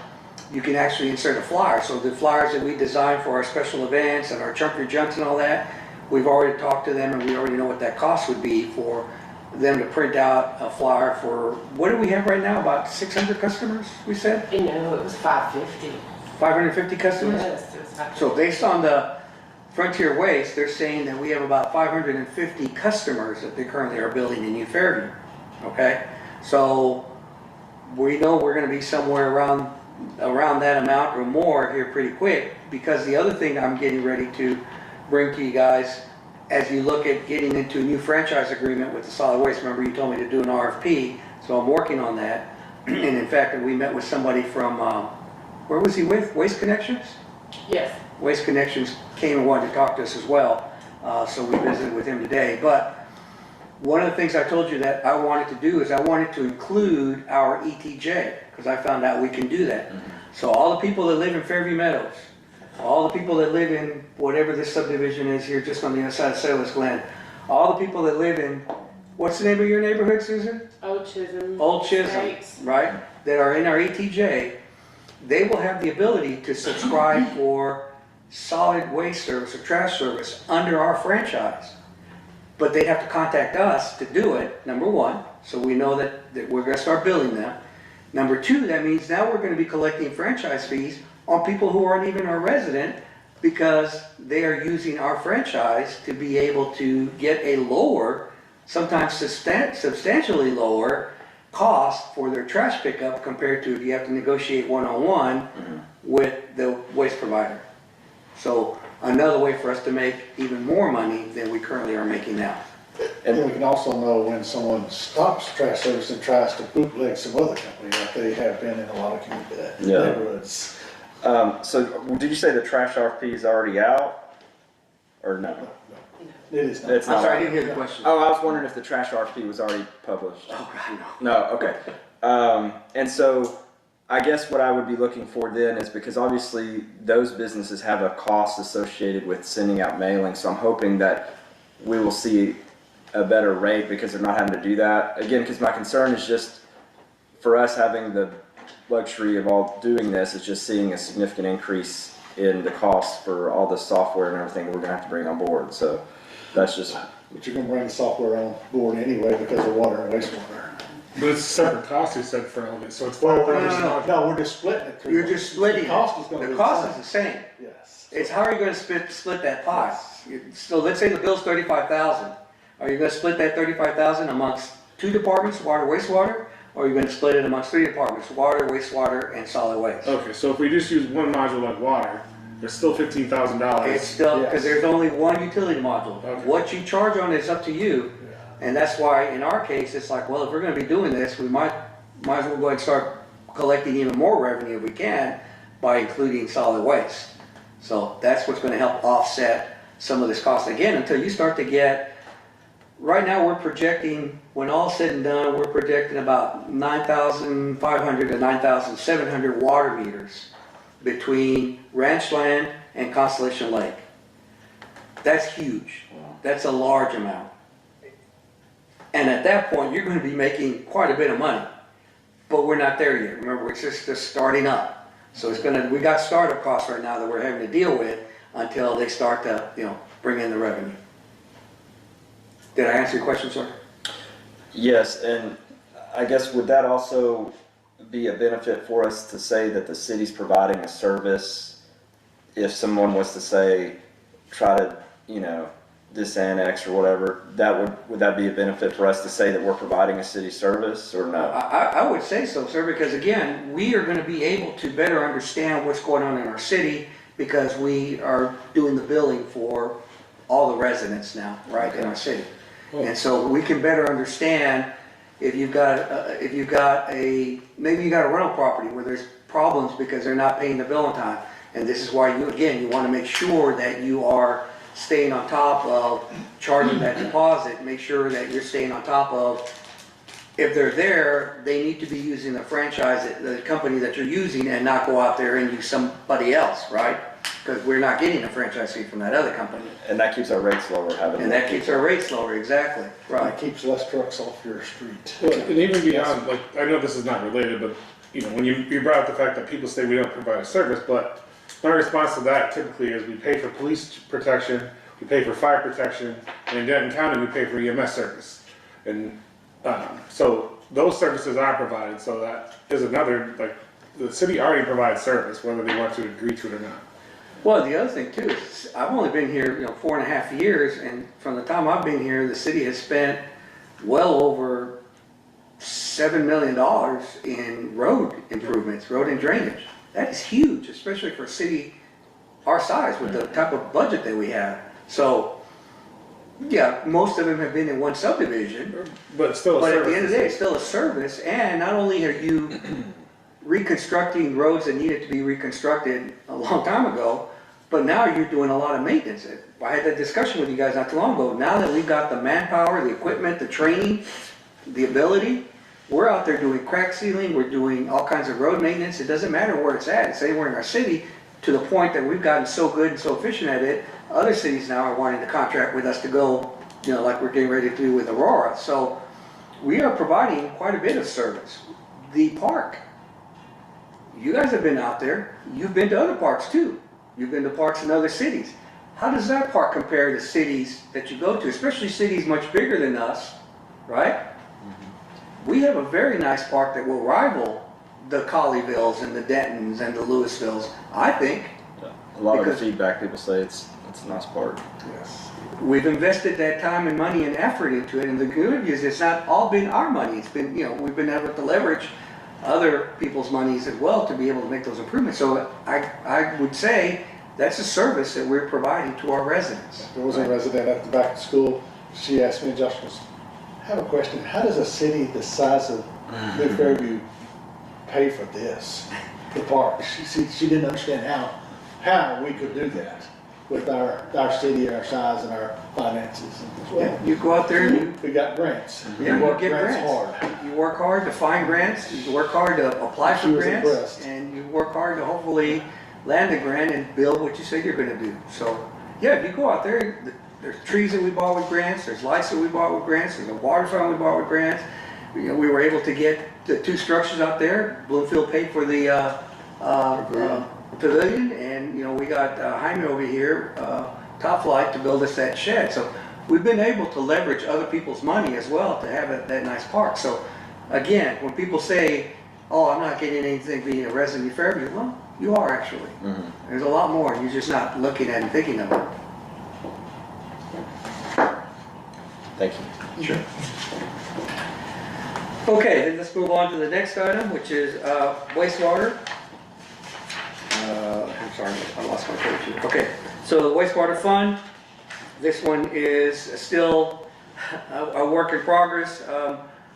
you can actually insert a flyer. So the flyers that we design for our special events and our Chunk Your Junks and all that, we've already talked to them and we already know what that cost would be for them to print out a flyer for, what do we have right now, about 600 customers, we said? No, it was 550. 550 customers? Yes, it was 550. So based on the Frontier Waste, they're saying that we have about 550 customers that they currently are building in New Fairview, okay? So we know we're gonna be somewhere around that amount or more here pretty quick, because the other thing I'm getting ready to bring to you guys, as you look at getting into a new franchise agreement with the solid waste, remember you told me to do an RFP, so I'm working on that. And in fact, we met with somebody from, where was he with? Waste Connections? Yes. Waste Connections came and wanted to talk to us as well, so we visited with him today. But one of the things I told you that I wanted to do is I wanted to include our ETJ, because I found out we can do that. So all the people that live in Fairview Meadows, all the people that live in whatever this subdivision is here just on the other side of Sailor's Glen, all the people that live in, what's the name of your neighborhood, Susan? Old Chisholm. Old Chisholm, States. right? That are in our ETJ, they will have the ability to subscribe for solid waste service or trash service under our franchise. But they have to contact us to do it, number one, so we know that we're gonna start billing them. Number two, that means now we're gonna be collecting franchise fees on people who aren't even our resident, because they are using our franchise to be able to get a lower, sometimes substantially lower cost for their trash pickup compared to if you have to negotiate one-on-one with the waste provider. So another way for us to make even more money than we currently are making now. And we can also know when someone stops trash service and tries to bootleg some other company, like they have been in a lot of neighborhoods. So did you say the trash RFP is already out, or no? It is not. It's I'm not sorry, I out. didn't hear the question. Oh, I was wondering if the trash RFP was already published. Oh, right, No, okay. And so I guess what I would be looking for then is, because obviously those businesses have a cost associated with sending out mailing, so I'm hoping that we will see a better rate because they're not having to do that. Again, because my concern is just for us having the luxury of all doing this is just seeing a significant increase in the cost for all the software and everything we're gonna have to bring on board, so that's just, But you're gonna bring the software on board anyway because of water and wastewater. But it's a separate cost, you said, for all of it, so it's Well, $5,000. no, we're just splitting it. You're just splitting The cost is gonna it. be The the cost is same. the same. Yes. It's how are you gonna split that pie? So let's say the bill's 35,000. Are you gonna split that 35,000 amongst two departments, water, wastewater? Or are you gonna split it amongst three departments, water, wastewater, and solid waste? Okay, so if we just use one module like water, there's still $15,000. It's still, because there's only one utility module. Okay. What you charge on is up to you. And that's why in our case, it's like, well, if we're gonna be doing this, we might as well go ahead and start collecting even more revenue if we can by including solid waste. So that's what's gonna help offset some of this cost. Again, until you start to get, right now we're projecting, when all's said and done, we're projecting about 9,500 to 9,700 water meters between Ranch Land and Constellation Lake. That's huge. That's a large amount. And at that point, you're gonna be making quite a bit of money. But we're not there yet. Remember, it's just starting up. So it's gonna, we got startup costs right now that we're having to deal with until they start to, bring in the revenue. Did I answer your question, sir? yes, and I guess would that also be a benefit for us to say that the city's providing a service? If someone was to say, try to, disannex or whatever, would that be a benefit for us to say that we're providing a city service or no? I would say so, sir, because again, we are gonna be able to better understand what's going on in our city because we are doing the billing for all the residents now, right, in our city. And so we can better understand if you've got, maybe you got a rental property where there's problems because they're not paying the bill on time. And this is why you wanna make sure that you are staying on top of charging that deposit, make sure that you're staying on top of, if they're there, they need to be using the franchise, the company that you're using and not go out there and use somebody else, right? Because we're not getting a franchise fee from that other company. And that keeps our rates lower, having. And that keeps our rates lower, exactly, Right, right. keeps less trucks off your street. Well, and even beyond, like, I know this is not related, but, when you brought up the fact that people say we don't provide a service, but my response to that typically is we pay for police protection, we pay for fire protection, and in Denton County, we pay for EMS service. And, so those services are provided, so that is another, like, the city already provides service, whether they want to agree to it or not. Well, the other thing too is, I've only been here, 4.5 years, and from the time I've been here, the city has spent well over $7 million in road improvements, road and drainage. That is huge, especially for a city our size with the type of budget that we have. So, yeah, most of them have been in one subdivision, But still a but service. at the end of the day, it's still a service, and not only are you reconstructing roads that needed to be reconstructed a long time ago, but now you're doing a lot of maintenance. I had that discussion with you guys not too long ago. Now that we've got the manpower, the equipment, the training, the ability, we're out there doing crack sealing, we're doing all kinds of road maintenance. It doesn't matter where it's at, it's anywhere in our city, to the point that we've gotten so good and so efficient at it, other cities now are wanting to contract with us to go, like we're getting ready to do with Aurora. So we are providing quite a bit of service. The park, you guys have been out there, you've been to other parks too. You've been to parks in other cities. How does that park compare to cities that you go to, especially cities much bigger than us, right? We have a very nice park that will rival the Colleyvilles and the Dentons and the Lewisvilles, I think. A lot of the Because- feedback, people say it's a nice park. Yes. We've invested that time and money and effort into it, and the good news is it's not all been our money. It's been, we've been able to leverage other people's monies as well to be able to make those improvements. So I would say that's a service that we're providing to our residents. There was a resident at the back of school, she asked me, Josh goes, I have a question, how does a city the size of New Fairview pay for this, the park? She didn't understand how we could do that with our city, our size, and our finances. And well, You go out there and we got grants. Yeah, We you work get grants grants. hard. you work hard to find grants, you work hard to apply She for was grants, impressed. and you work hard to hopefully land a grant and build what you said you're gonna do. So, yeah, if you go out there, there's trees that we bought with grants, there's lights that we bought with grants, there's a water fountain we bought with grants. We were able to get the 2 structures out there. Bloomfield paid for the pavilion, and you know, we got Jaime over here, Top Flight, to build us that shed. So we've been able to leverage other people's money as well to have that nice park. So again, when people say, oh, I'm not getting anything being a resident of Fairview, well, you are actually. There's a lot more, you're just not looking at and thinking of it. Thank you. Sure. Okay, then let's move on to the next item, which is wastewater. I'm sorry, I lost my page here. Okay, so the wastewater fund, this one is still a work in progress.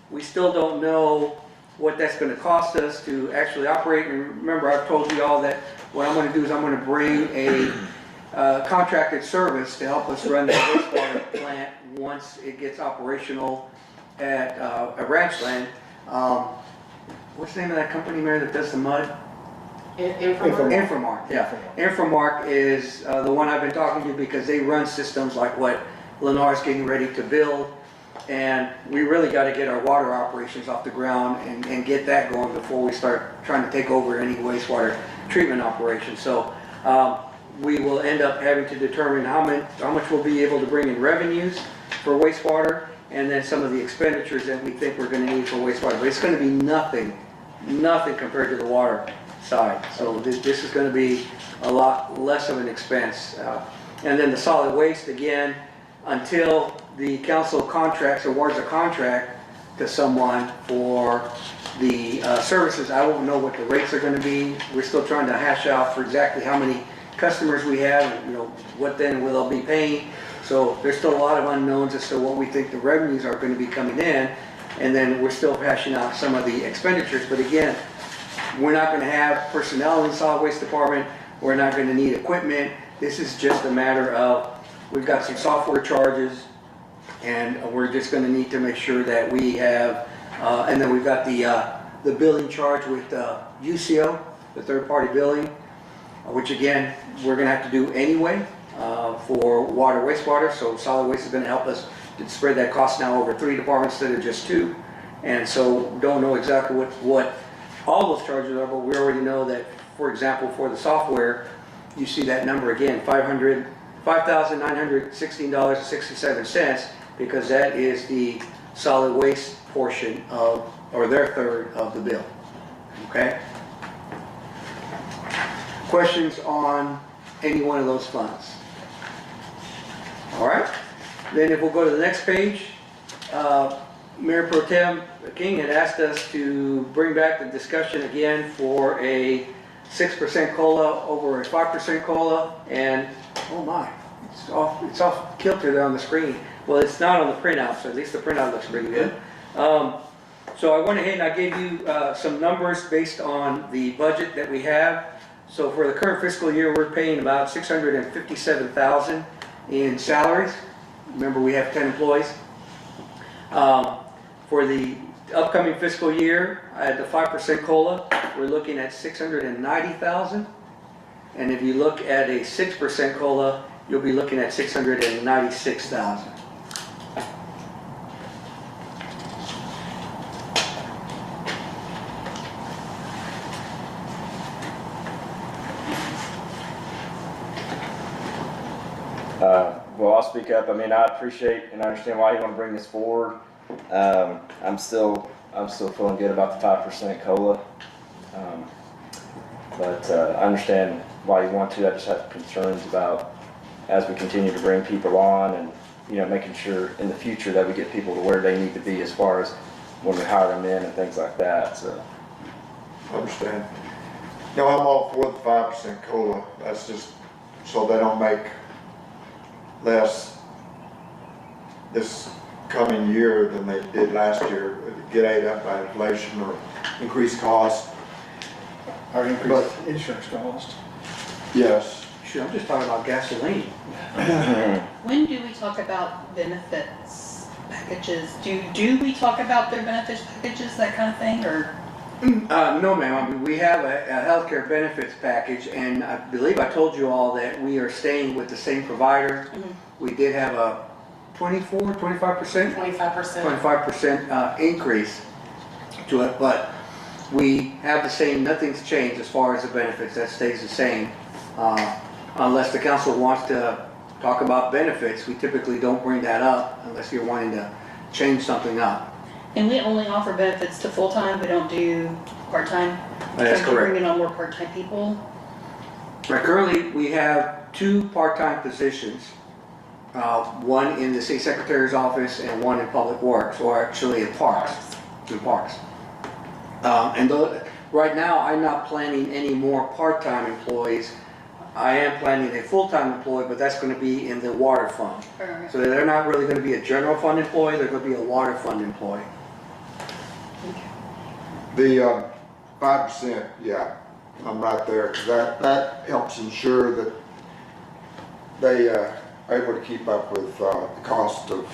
We still don't know what that's going to cost us to actually operate. And remember, I've told you all that what I'm going to do is I'm going to bring a contracted service to help us run the wastewater plant once it gets operational at Ranchland. What's the name of that company, Mary, that does the mud? Infomark, yeah. Infomark is the one I've been talking to because they run systems like what Lennar's getting ready to build. And we really got to get our water operations off the ground and get that going before we start trying to take over any wastewater treatment operation. So we will end up having to determine how much we'll be able to bring in revenues for wastewater, and then some of the expenditures that we think we're going to need for wastewater. But it's going to be nothing compared to the water side. So this is going to be a lot less of an expense. And then the solid waste, again, until the council awards a contract to someone for the services, I won't know what the rates are going to be. We're still trying to hash out for exactly how many customers we have, you know, what then will they be paying. So there's still a lot of unknowns as to what we think the revenues are going to be coming in, and then we're still hashing out some of the expenditures. But again, we're not going to have personnel in the solid waste department. We're not going to need equipment. This is just a matter of we've got some software charges, and we're just going to need to make sure that we have, and then we've got the billing charge with UCO, the third-party billing, which again, we're going to have to do anyway for water, wastewater. So solid waste is going to help us to spread that cost now over 3 departments instead of just 2. And so don't know exactly what all those charges are, but we already know that, for example, for the software, you see that number again, $5,916.67, because that is the solid waste portion of, or their third of the bill. Okay? Questions on any one of those funds? All right. Then if we'll go to the next page, Mayor Pro Tem King had asked us to bring back the discussion again for a 6% COLA over a 5% COLA, and oh my, it's off kilter there on the screen. Well, it's not on the printout, so at least the printout looks pretty good. So I went ahead and I gave you some numbers based on the budget that we have. So for the current fiscal year, we're paying about $657,000 in salaries. Remember, we have 10 employees. For the upcoming fiscal year, at the 5% COLA, we're looking at $690,000. And if you look at a 6% COLA, you'll be looking at $696,000. Well, I'll speak up. I mean, I appreciate and I understand why you want to bring this forward. I'm still feeling good about the 5% COLA. But I understand why you want to. I just have concerns about as we continue to bring people on and, you know, making sure in the future that we get people to where they need to be as far as when we hire them in and things like that. So I understand. No, I'm all for the 5% COLA. That's just so they don't make less this coming year than they did last year, get ate up by inflation or increased cost. Or increased insurance cost. Yes. Sure, I'm just talking about gasoline. When do we talk about benefits packages? Do we talk about their benefits packages, that kind of thing, or? No, ma'am. I mean, we have a healthcare benefits package, and I believe I told you all that we are staying with the same provider. We did have a 25% 25%. increase to it, but we have the same, nothing's changed as far as the benefits, that stays the same. Unless the council wants to talk about benefits, we typically don't bring that up unless you're wanting to change something up. And we only offer benefits to full-time, we don't do part-time? That's So we're correct. bringing on more part-time people? Right, currently, we have 2 part-time positions. One in the city secretary's office and one in public works, or actually in parks. Right now, I'm not planning any more part-time employees. I am planning a full-time employee, but that's gonna be in the water fund. Or- So they're not really gonna be a general fund employee, they're gonna be a water fund employee. The 5%, yeah, I'm right there, 'cause that helps ensure that they are able to keep up with the cost of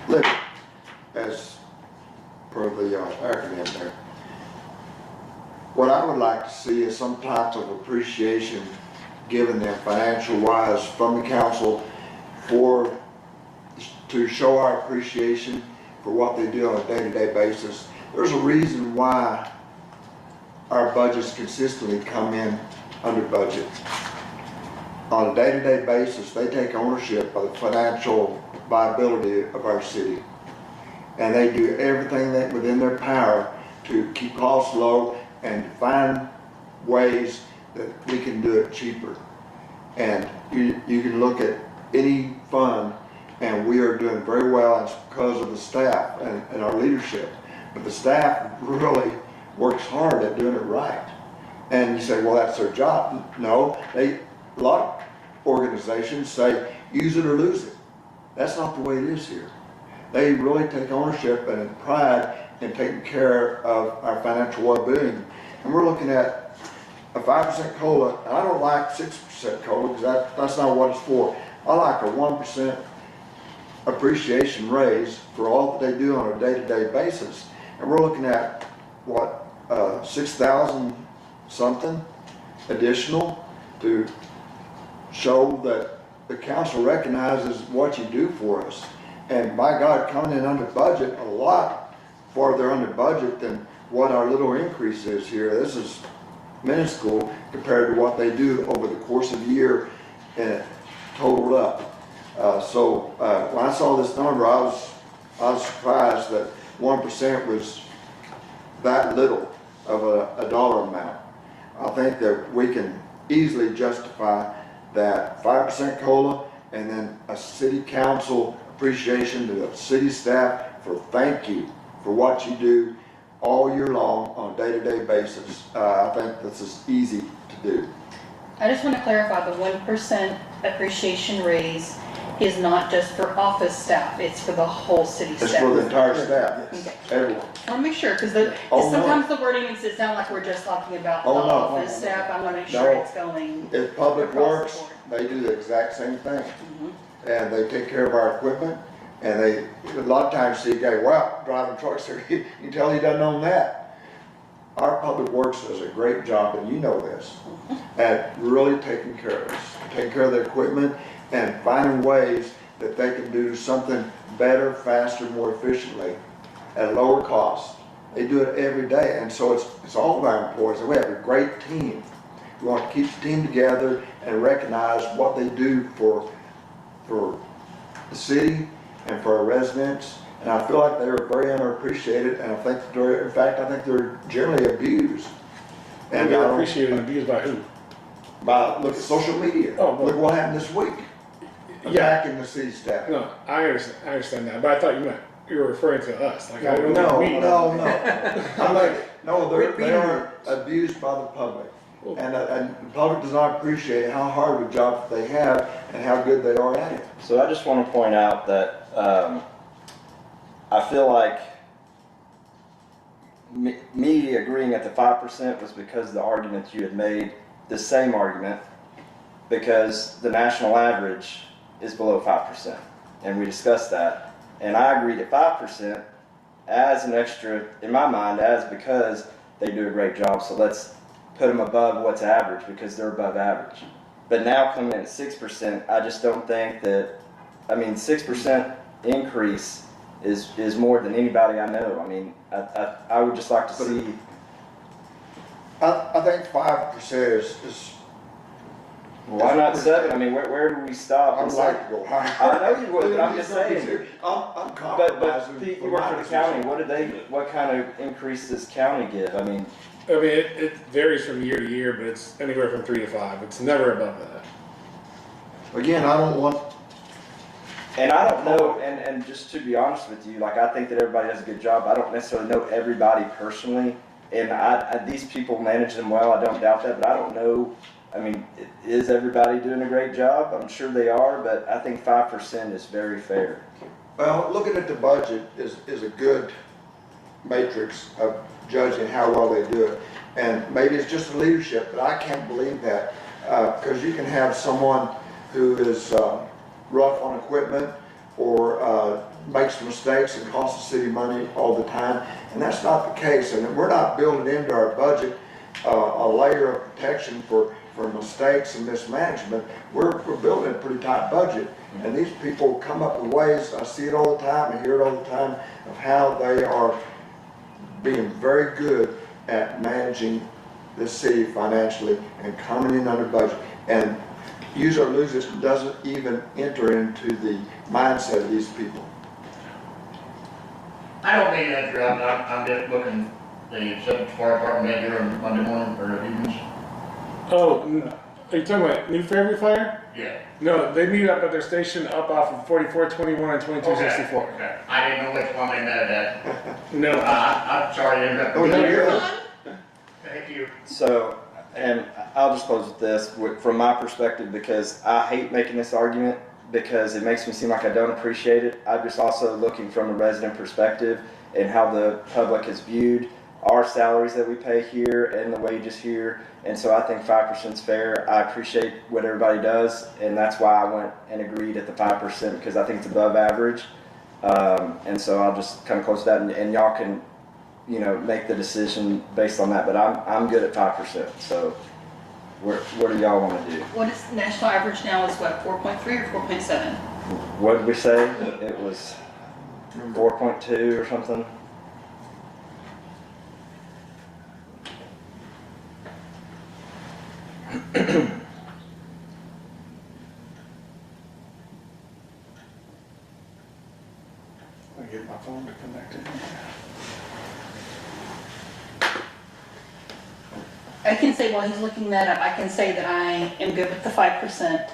living, as per the acronym there. What I would like to see is some type of appreciation given them financial wise from the council to show our appreciation for what they do on a day-to-day basis. There's a reason why our budgets consistently come in under budget. On a day-to-day basis, they take ownership of the financial viability of our city. And they do everything that within their power to keep costs low and find ways that we can do it cheaper. And you can look at any fund, and we are doing very well, and it's because of the staff and our leadership. But the staff really works hard at doing it right. And you say, well, that's their job. No, a lot of organizations say, use it or lose it. That's not the way it is here. They really take ownership and pride in taking care of our financial well-being. And we're looking at a 5% COLA, and I don't like 6% COLA because that's not what it's for. I like a 1% appreciation raise for all that they do on a day-to-day basis. And we're looking at, what, 6,000 something additional to show that the council recognizes what you do for us. And by God, coming in under budget, a lot farther under budget than what our little increase is here. This is minuscule compared to what they do over the course of the year and it totaled up. When I saw this number, I was surprised that 1% was that little of a dollar amount. I think that we can easily justify that 5% COLA and then a city council appreciation to the city staff for thank you for what you do all year long on a day-to-day basis. I think this is easy to do. I just want to clarify, the 1% appreciation raise is not just for office staff, it's for the whole city It's staff. for the entire staff, Okay. everyone. I want to make sure, because Oh, no. sometimes the wording makes it sound like we're just talking about the Oh, no. office staff. I want to make sure No. it's going. If Public Across the Works, board. they do the exact same thing. Mhm. And they take care of our equipment, and a lot of times see a guy, wow, driving trucks there, you can tell he doesn't own that. Our Public Works does a great job, and you know this, at really taking care of us, taking care of the equipment and finding ways that they can do something better, faster, more efficiently at a lower cost. They do it every day, and so it's all of our employees. We have a great team. We want to keep the team together and recognize what they do for the city and for our residents. And I feel like they're very underappreciated, and I think in fact, I think they're generally abused. And they're appreciated and abused by who? Look at social media. Oh, well. Look what happened this week. Yeah. Attacking the city staff. No, I understand that, but I thought you were referring to us. Like, I don't No, mean- no. I'm like, no, they are abused by the public. And the public does not appreciate how hard of a job they have and how good they are at it. So I just want to point out that I feel like me agreeing at the 5% was because the argument you had made, the same argument, because the national average is below 5%. And we discussed that. And I agreed at 5% as an extra, in my mind, as because they do a great job. So let's put them above what's average because they're above average. But now coming in at 6%, I just don't think that, 6% increase is more than anybody I know. I mean, I would just like to see. I think 5% is, Why not 7? I mean, where do we stop? I'd It's like to go higher. I know you would, but I'm just saying. I'm But compromising. Pete, for you work my for the position. county. What kind of increase does county give? I mean, I mean, it varies from year to year, but it's anywhere from 3 to 5. It's never above that. Again, I don't want, and I don't know, and just to be honest with you, like I think that everybody does a good job. I don't necessarily know everybody personally, and these people manage them well. I don't doubt that, but I don't know. I mean, is everybody doing a great job? I'm sure they are, but I think 5% is very fair. well, looking at the budget is a good matrix of judging how well they do it. And maybe it's just the leadership, but I can't believe that. Because you can have someone who is rough on equipment or makes mistakes and costs the city money all the time, and that's not the case. And we're not building into our budget a layer of protection for mistakes and mismanagement. We're building a pretty tight budget, and these people come up with ways, I see it all the time, I hear it all the time, of how they are being very good at managing the city financially and coming in under budget. And use or lose it doesn't even enter into the mindset of these people. I don't mean that, I'm just looking the Civil Fire Department manager on Monday morning or evenings. Oh, are you talking about New Fairview Fire? Yeah. No, they meet up at their station up off of 4421 and 2264. Okay. I didn't know which one they met at. No. I'm sorry to interrupt. Oh, no, you're Thank you. So, and I'll just close with this, from my perspective, because I hate making this argument because it makes me seem like I don't appreciate it. I'm just also looking from a resident perspective and how the public is viewed, our salaries that we pay here and the wages here. And so I think 5% is fair. I appreciate what everybody does, and that's why I went and agreed at the 5% because I think it's above average. And so I'll just kind of close that, and y'all can, make the decision based on that. But I'm good at 5%. So what do y'all want to do? What is national average now is what, 4.3 or 4.7? What did we say? It was 4.2 or something. I get my phone to connect it. I can say while he's looking that up, I can say that I am good with the 5%.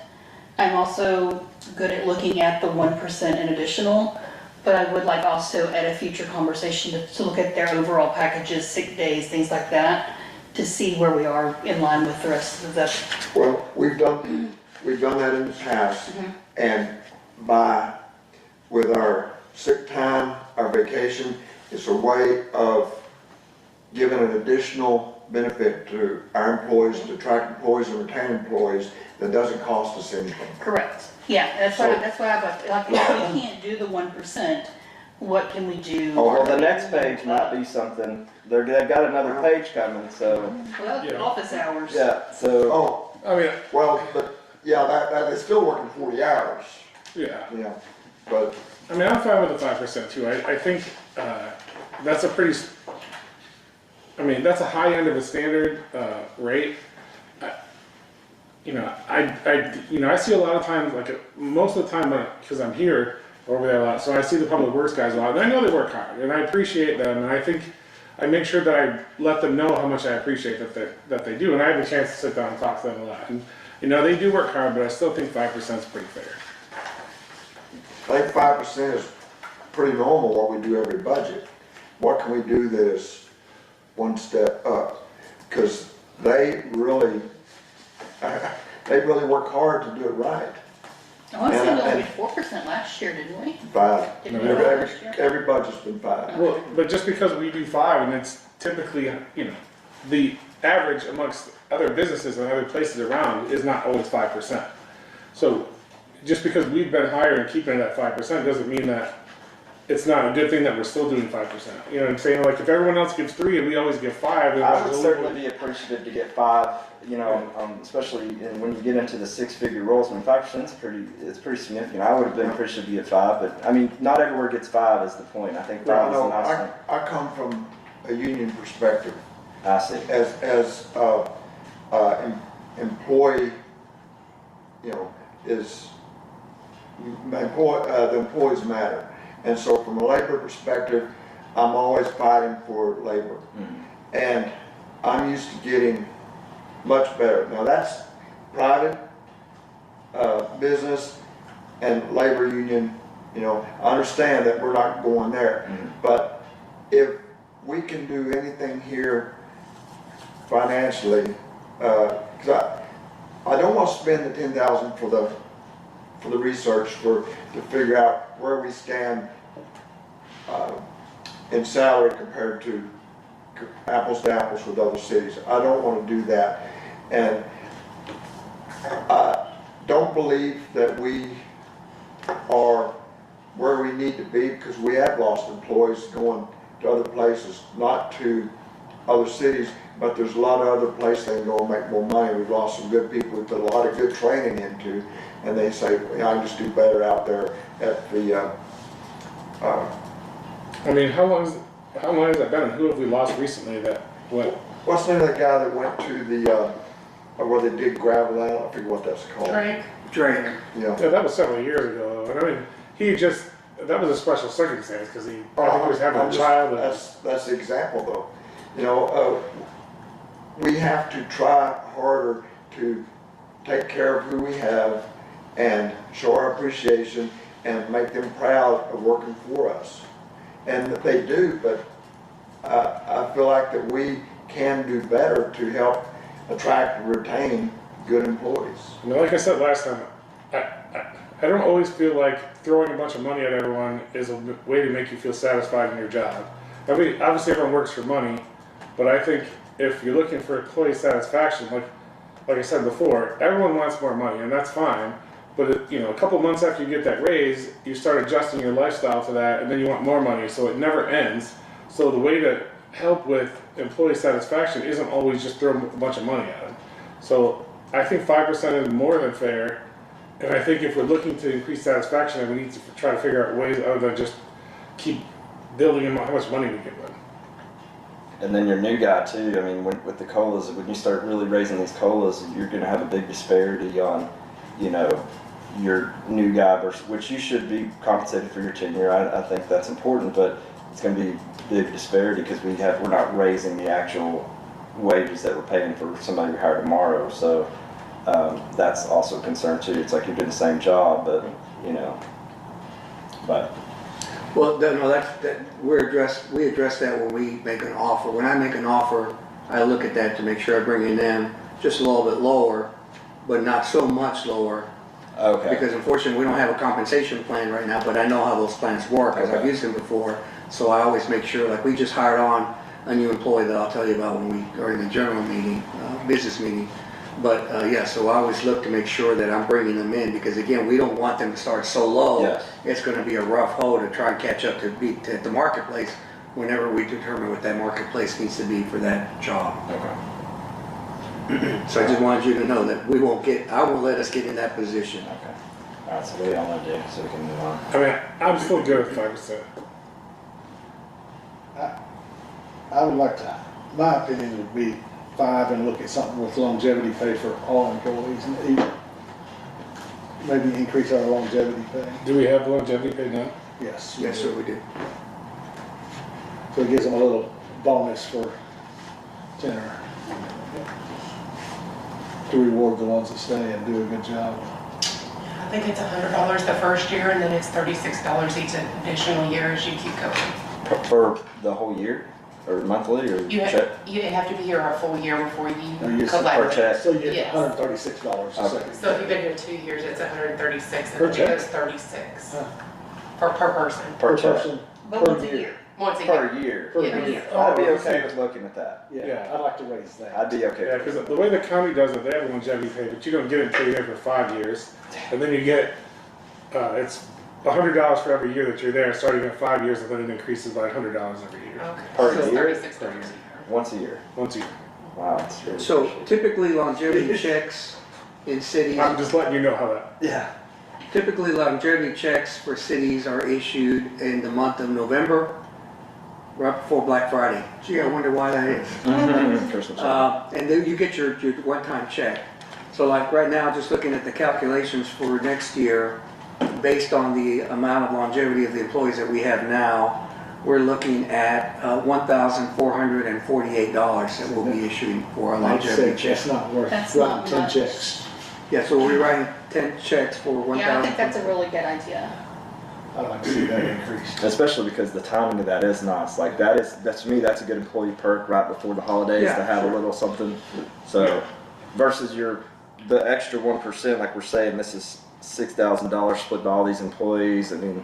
I'm also good at looking at the 1% in additional, but I would like also at a future conversation to look at their overall packages, sick days, things like that, to see where we are in line with the rest of the. Well, we've done that in the past, and with our sick time, our vacation, it's a way of giving an additional benefit to our employees, to attract employees and retain employees that doesn't cost us anything. Correct. Yeah, that's what I like, if we can't do the 1%, what can we do? Oh, well, the next page might be something. They've got another page coming, so. Well, Yeah. office hours. Yeah, so. Oh, I mean, well, but, yeah, that is still working 40 hours, yeah. yeah, but. I mean, I'm fine with the 5% too. I think that's a pretty. I mean, that's a high end of a standard rate. I see a lot of times, most of the time, because I'm here over there a lot, so I see the public works guys a lot, and I know they work hard, and I appreciate them, and I think I make sure that I let them know how much I appreciate that they do, and I have a chance to sit down and talk to them a lot. And they do work hard, but I still think 5% is pretty fair. I think 5% is pretty normal what we do every budget. What can we do that is one step up? Because they really work hard to do it right. I want to say we only did 4% last year, didn't we? 5. Did we do that last year? Every budget's been 5. Well, but just because we do 5, and it's typically, the average amongst other businesses and other places around is not always 5%. So just because we've been higher and keeping it at 5% doesn't mean that it's not a good thing that we're still doing 5%. You know what I'm saying? Like if everyone else gives 3 and we always give 5, then I like, would well, certainly be appreciative to get 5, you know, especially when you get into the 6-figure roles. I mean, 5% is it's pretty significant. I would have been appreciative to get 5, but I mean, not everywhere gets 5 is the point. I think 5 is a nice thing. I come from a union perspective. I see. As employee, you know, is, the employees matter. And so from a labor perspective, I'm always fighting for labor. And I'm used to getting much better. Now that's private, business and labor union, you know, I understand that we're not going there. But if we can do anything here financially, because I don't want to spend the $10,000 for the research to figure out where we stand in salary compared to apples to apples with other cities. I don't want to do that, and I don't believe that we are where we need to be, because we have lost employees going to other places, not to other cities, but there's a lot of other places they can go and make more money. We've lost some good people we put a lot of good training into, and they say, I can just do better out there at the, I mean, how long has that been? And who have we lost recently that went? what's the name of the guy that went to the, where they dig gravel out? I forget what that's called. Drake. Yeah. Yeah, that was several years ago. And I mean, that was a special circumstance because I think he was having a child. That's the example though. You know, we have to try harder to take care of who we have and show our appreciation and make them proud of working for us. And they do, but I feel like that we can do better to help attract and retain good employees. You know, like I said last time, I don't always feel like throwing a bunch of money at everyone is a way to make you feel satisfied in your job. I mean, obviously everyone works for money, but I think if you're looking for employee satisfaction, like I said before, everyone wants more money, and that's fine. But you know, a couple months after you get that raise, you start adjusting your lifestyle to that, and then you want more money, so it never ends. So the way to help with employee satisfaction isn't always just throw a bunch of money at them. So I think 5% is more than fair, and I think if we're looking to increase satisfaction, then we need to try to figure out ways other than just keep building in how much money we give them. And then your new guy too. I mean, with the COLAs, when you start really raising these COLAs, you're going to have a big disparity on, you know, your new guy versus, which you should be compensated for your tenure. I think that's important, but it's going to be a big disparity because we're not raising the actual wages that we're paying for somebody we hire tomorrow. So that's also a concern too. It's like you're doing the same job, but you know, but. Well, no, we address that when we make an offer. When I make an offer, I look at that to make sure I bring in them just a little bit lower, but not so much lower. Okay. Because unfortunately, we don't have a compensation plan right now, but I know how those plans work, because I've used them before. So I always make sure, like we just hired on a new employee that I'll tell you about when we are in the general meeting, business meeting. But yeah, so I always look to make sure that I'm bringing them in, because again, we don't want them to start so low. Yes. It's going to be a rough hole to try and catch up to the marketplace whenever we determine what that marketplace needs to be for that job. Okay. So I just wanted you to know that I won't let us get in that position. Okay. All right, so what do y'all want to do so we can move on? I mean, I'm still good with 5%. I would like to, my opinion would be 5 and look at something with longevity pay for all employees and even maybe increase our longevity pay. Do we have longevity pay now? Yes. Yes, sir, we do. So it gives them a little bonus for tenure. To reward the ones that stay and do a good job. I think it's $100 the first year, and then it's $36 each additional year as you keep going. For the whole year? Or monthly, or You check? have to be here a full year before you you Per collect. check? So you get Yes. $136 a second. So if you've been here 2 years, it's $136, Per and then it check? goes 36 Huh. per person, Per check? person, But per once a year. year. once a year. Per year? Per Yeah. year. I'd be Oh, okay with looking at that. Yeah, I'd like to raise that. I'd be okay Yeah, with because the way the county does it, they have longevity pay, but you don't get it until you're here for 5 years, and then you get it's $100 for every year that you're there, starting at 5 years, and then it increases by $100 every year, Okay. Per So it's year? $36 a year. Once a year. once a year. Wow, that's really So appreciated. typically longevity checks in cities, I'm just letting you know how that. Yeah. typically longevity checks for cities are issued in the month of November, right before Black Friday. Gee, I wonder why that is. Christmas. And then you get your one-time check. So like right now, just looking at the calculations for next year, based on the amount of longevity of the employees that we have now, we're looking at $1,448 that we'll be issuing for a Like you longevity said, check. that's not worth That's writing not 10 much. checks. Yeah, so we're writing 10 checks for 1,000. Yeah, I think that's a really good idea. I'd like to see that increase. Especially because the timing of that is nice. Like that's to me, that's a good employee perk right before the holidays Yeah, to have sure. a little something. So versus the extra 1%, like we're saying, this is $6,000 split by all these employees. I mean,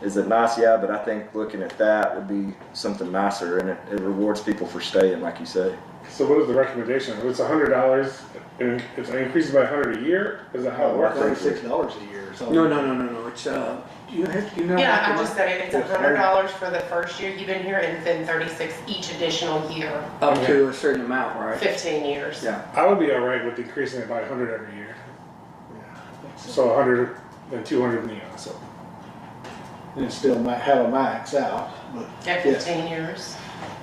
is it nice? Yeah, but I think looking at that would be something nicer, and it rewards people for staying, like you say. So what is the recommendation? If it's $100, and if it increases by 100 a year, is that how it works? $36 a year or something. No, it's, you know. Yeah, I just said it, it's $100 for the first year you've been here, and then 36 each additional year, Up to a certain amount, right? 15 years. Yeah. I would be all right with increasing it by 100 every year. So 100, then 200 in the year, so. And it still might have a max out, but At yes. 15 years,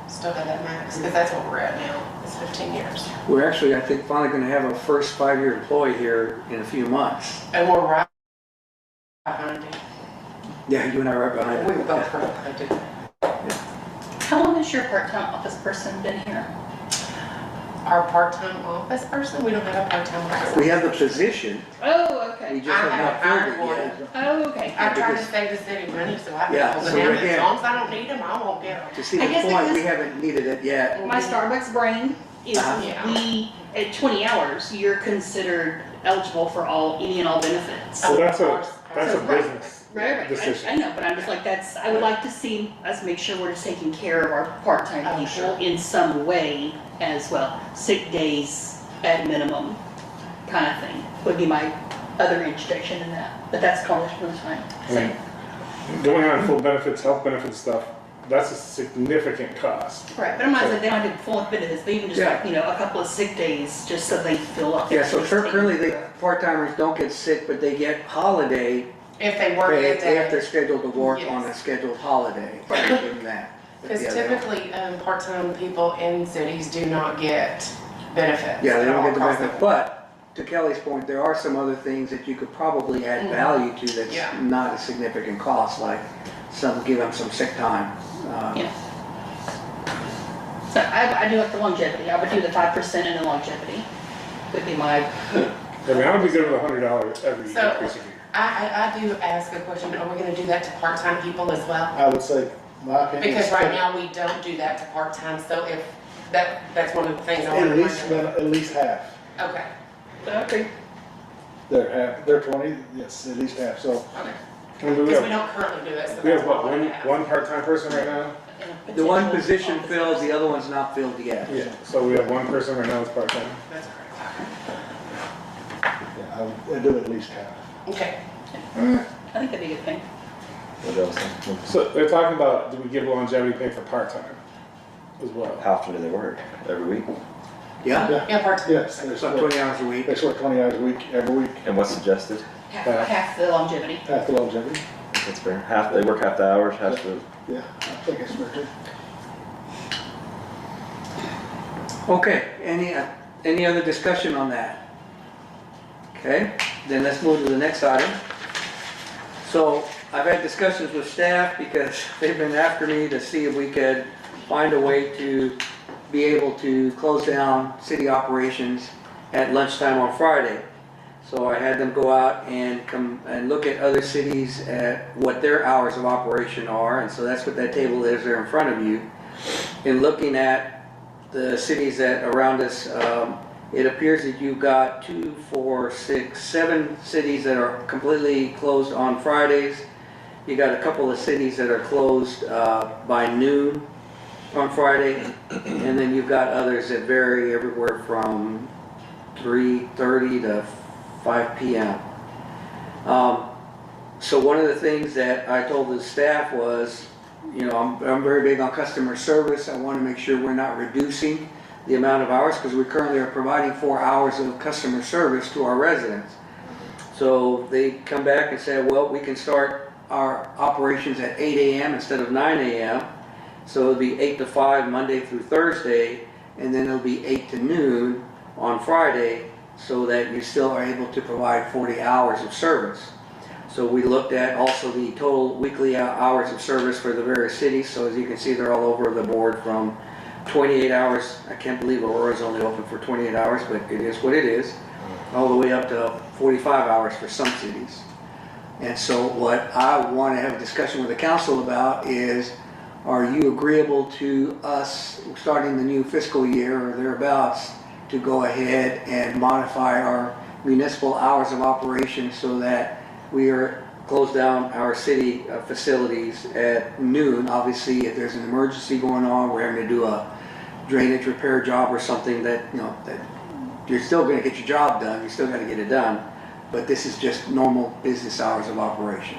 still have that max, because that's what we're at now, it's 15 years. We're actually, I think, finally gonna have our first 5-year employee here in a few months. And we're right behind it. Yeah, you and I are right behind We it. were both right behind it. How long has your part-time office person been here? Our part-time office person, we don't have a part-time office. We have the position, Oh, we okay. just have not filled it yet. Oh, okay. I try to because- save the city money, so I Yeah, can so hold it down, again- as long as I don't need them, I won't get them. To see I the guess point, we because- haven't needed it yet. My Starbucks brain is Yeah. we, at 20 hours, you're considered eligible for any and all benefits. So that's Of a, course. that's a So, business Right, I decision. know, but I'm just like, I would like to see us make sure we're just taking care of our part-time Oh, people sure. in some way as well. Sick days at minimum, kind of thing, would be my other interjection in that, but that's college for the time. I mean, going on full benefits, health benefits stuff, that's a significant cost. Right, but I'm not saying they don't have to full benefits, but even just Yeah. like, a couple of sick days, just so they feel like. Yeah, so they're taken currently, care the of. part-timers don't get sick, but they get holiday If they work pay a if they're day. scheduled to work on a Yes. scheduled holiday. Right. Give them that. But Because yeah, they don't- typically, part-time people in cities do not get benefits. Yeah, they at don't all get the across benefit, board. but to Kelly's point, there are some other things that you could probably add Mhm. value to that's Yeah. not a significant cost, like give them some sick time. Yeah. So I do like the longevity, I would do the 5% in the longevity, would be my, I mean, I would be good with $100 every So- increase a year. I do ask a question, are we gonna do that to part-time people as well? I would say, my opinion. Because is right now, we don't do that to part-time, so if, that's one of the things I want At to least, bring up. at least half. Okay, okay. They're 20, yes, at least half, so. okay. I mean, we Because we have, don't currently do it, so we that's have what what, I wanted to ask. one part-time person right now? The one Potential position office filled, person. the other one's not filled yet. Yeah. So we have one person right now that's part-time. That's Yeah, I'd do at least half. okay. I think that'd be a good thing. What else? So they're talking about, do we give longevity pay for part-time as well? How often do they work? Every week? Yeah, Yeah, part-time. Yes, it's like 20 hours a week. they work 20 hours a week, every week, And what's suggested? Half the longevity. half the longevity. That's fair. They work half the hours, half the. Yeah, I think it's fair too. Okay, any other discussion on that? Okay, then let's move to the next item. So I've had discussions with staff because they've been after me to see if we could find a way to be able to close down city operations at lunchtime on Friday. So I had them go out and come and look at other cities at what their hours of operation are, and so that's what that table is there in front of you. In looking at the cities that around us, it appears that you've got 2, 4, 6, 7 cities that are completely closed on Fridays. You got a couple of cities that are closed by noon on Friday, and then you've got others that vary everywhere from 3:30 to 5 p.m. So one of the things that I told the staff was, you know, I'm very big on customer service. I want to make sure we're not reducing the amount of hours because we currently are providing 4 hours of customer service to our residents. So they come back and say, well, we can start our operations at 8 a.m. instead of 9 a.m. So it'll be 8 to 5 Monday through Thursday, and then it'll be 8 to noon on Friday, so that you still are able to provide 40 hours of service. So we looked at also the total weekly hours of service for the various cities. So as you can see, they're all over the board from 28 hours. I can't believe Aurora's only open for 28 hours, but it is what it is. All the way up to 45 hours for some cities. And so what I want to have a discussion with the council about is, are you agreeable to us starting the new fiscal year or thereabouts to go ahead and modify our municipal hours of operation so that we are close down our city facilities at noon? Obviously, if there's an emergency going on, we're having to do a drainage repair job or something that, you know, that you're still going to get your job done, you're still going to get it done, but this is just normal business hours of operation.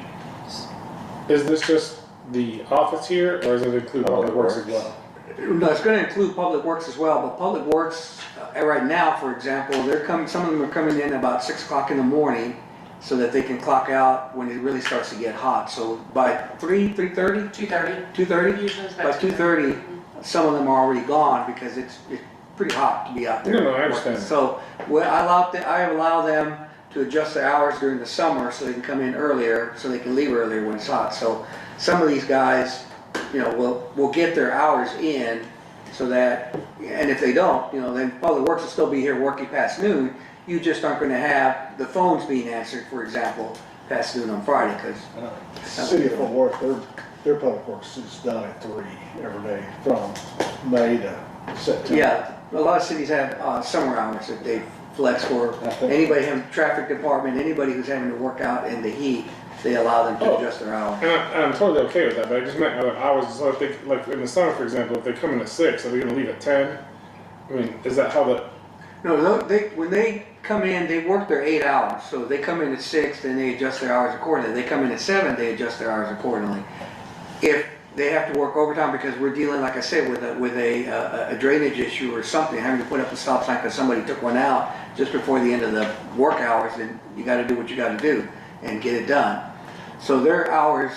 Is this just the office here, or does it include Public Works as well? No, it's going to include Public Works as well, but Public Works, right now, for example, some of them are coming in about 6 o'clock in the morning so that they can clock out when it really starts to get hot. So by 3:30? 2:30. 2:30? Usually it's By about 2:30, some of them are already gone because it's pretty hot to be out there. No, I understand. So I allow them to adjust their hours during the summer so they can come in earlier, so they can leave earlier when it's hot. So some of these guys, you know, will get their hours in so that, and if they don't, you know, then Public Works will still be here working past noon. You just aren't going to have the phones being answered, for example, past noon on Friday, because City of Fort Worth, their public works is done at 3 every day from May to September. yeah, a lot of cities have summer hours that they flex for. Anybody having traffic department, anybody who's having to work out in the heat, they allow them to adjust their hours. And I'm totally okay with that, but I just meant other hours. So if they, like in the summer, for example, if they come in at 6, are they going to leave at 10? I mean, is that how the... No, when they come in, they work their 8 hours. So they come in at 6, then they adjust their hours accordingly. They come in at 7, they adjust their hours accordingly. If they have to work overtime because we're dealing, like I said, with a drainage issue or something, having to put up a stop sign because somebody took one out just before the end of the work hours, then you got to do what you got to do and get it done. So their hours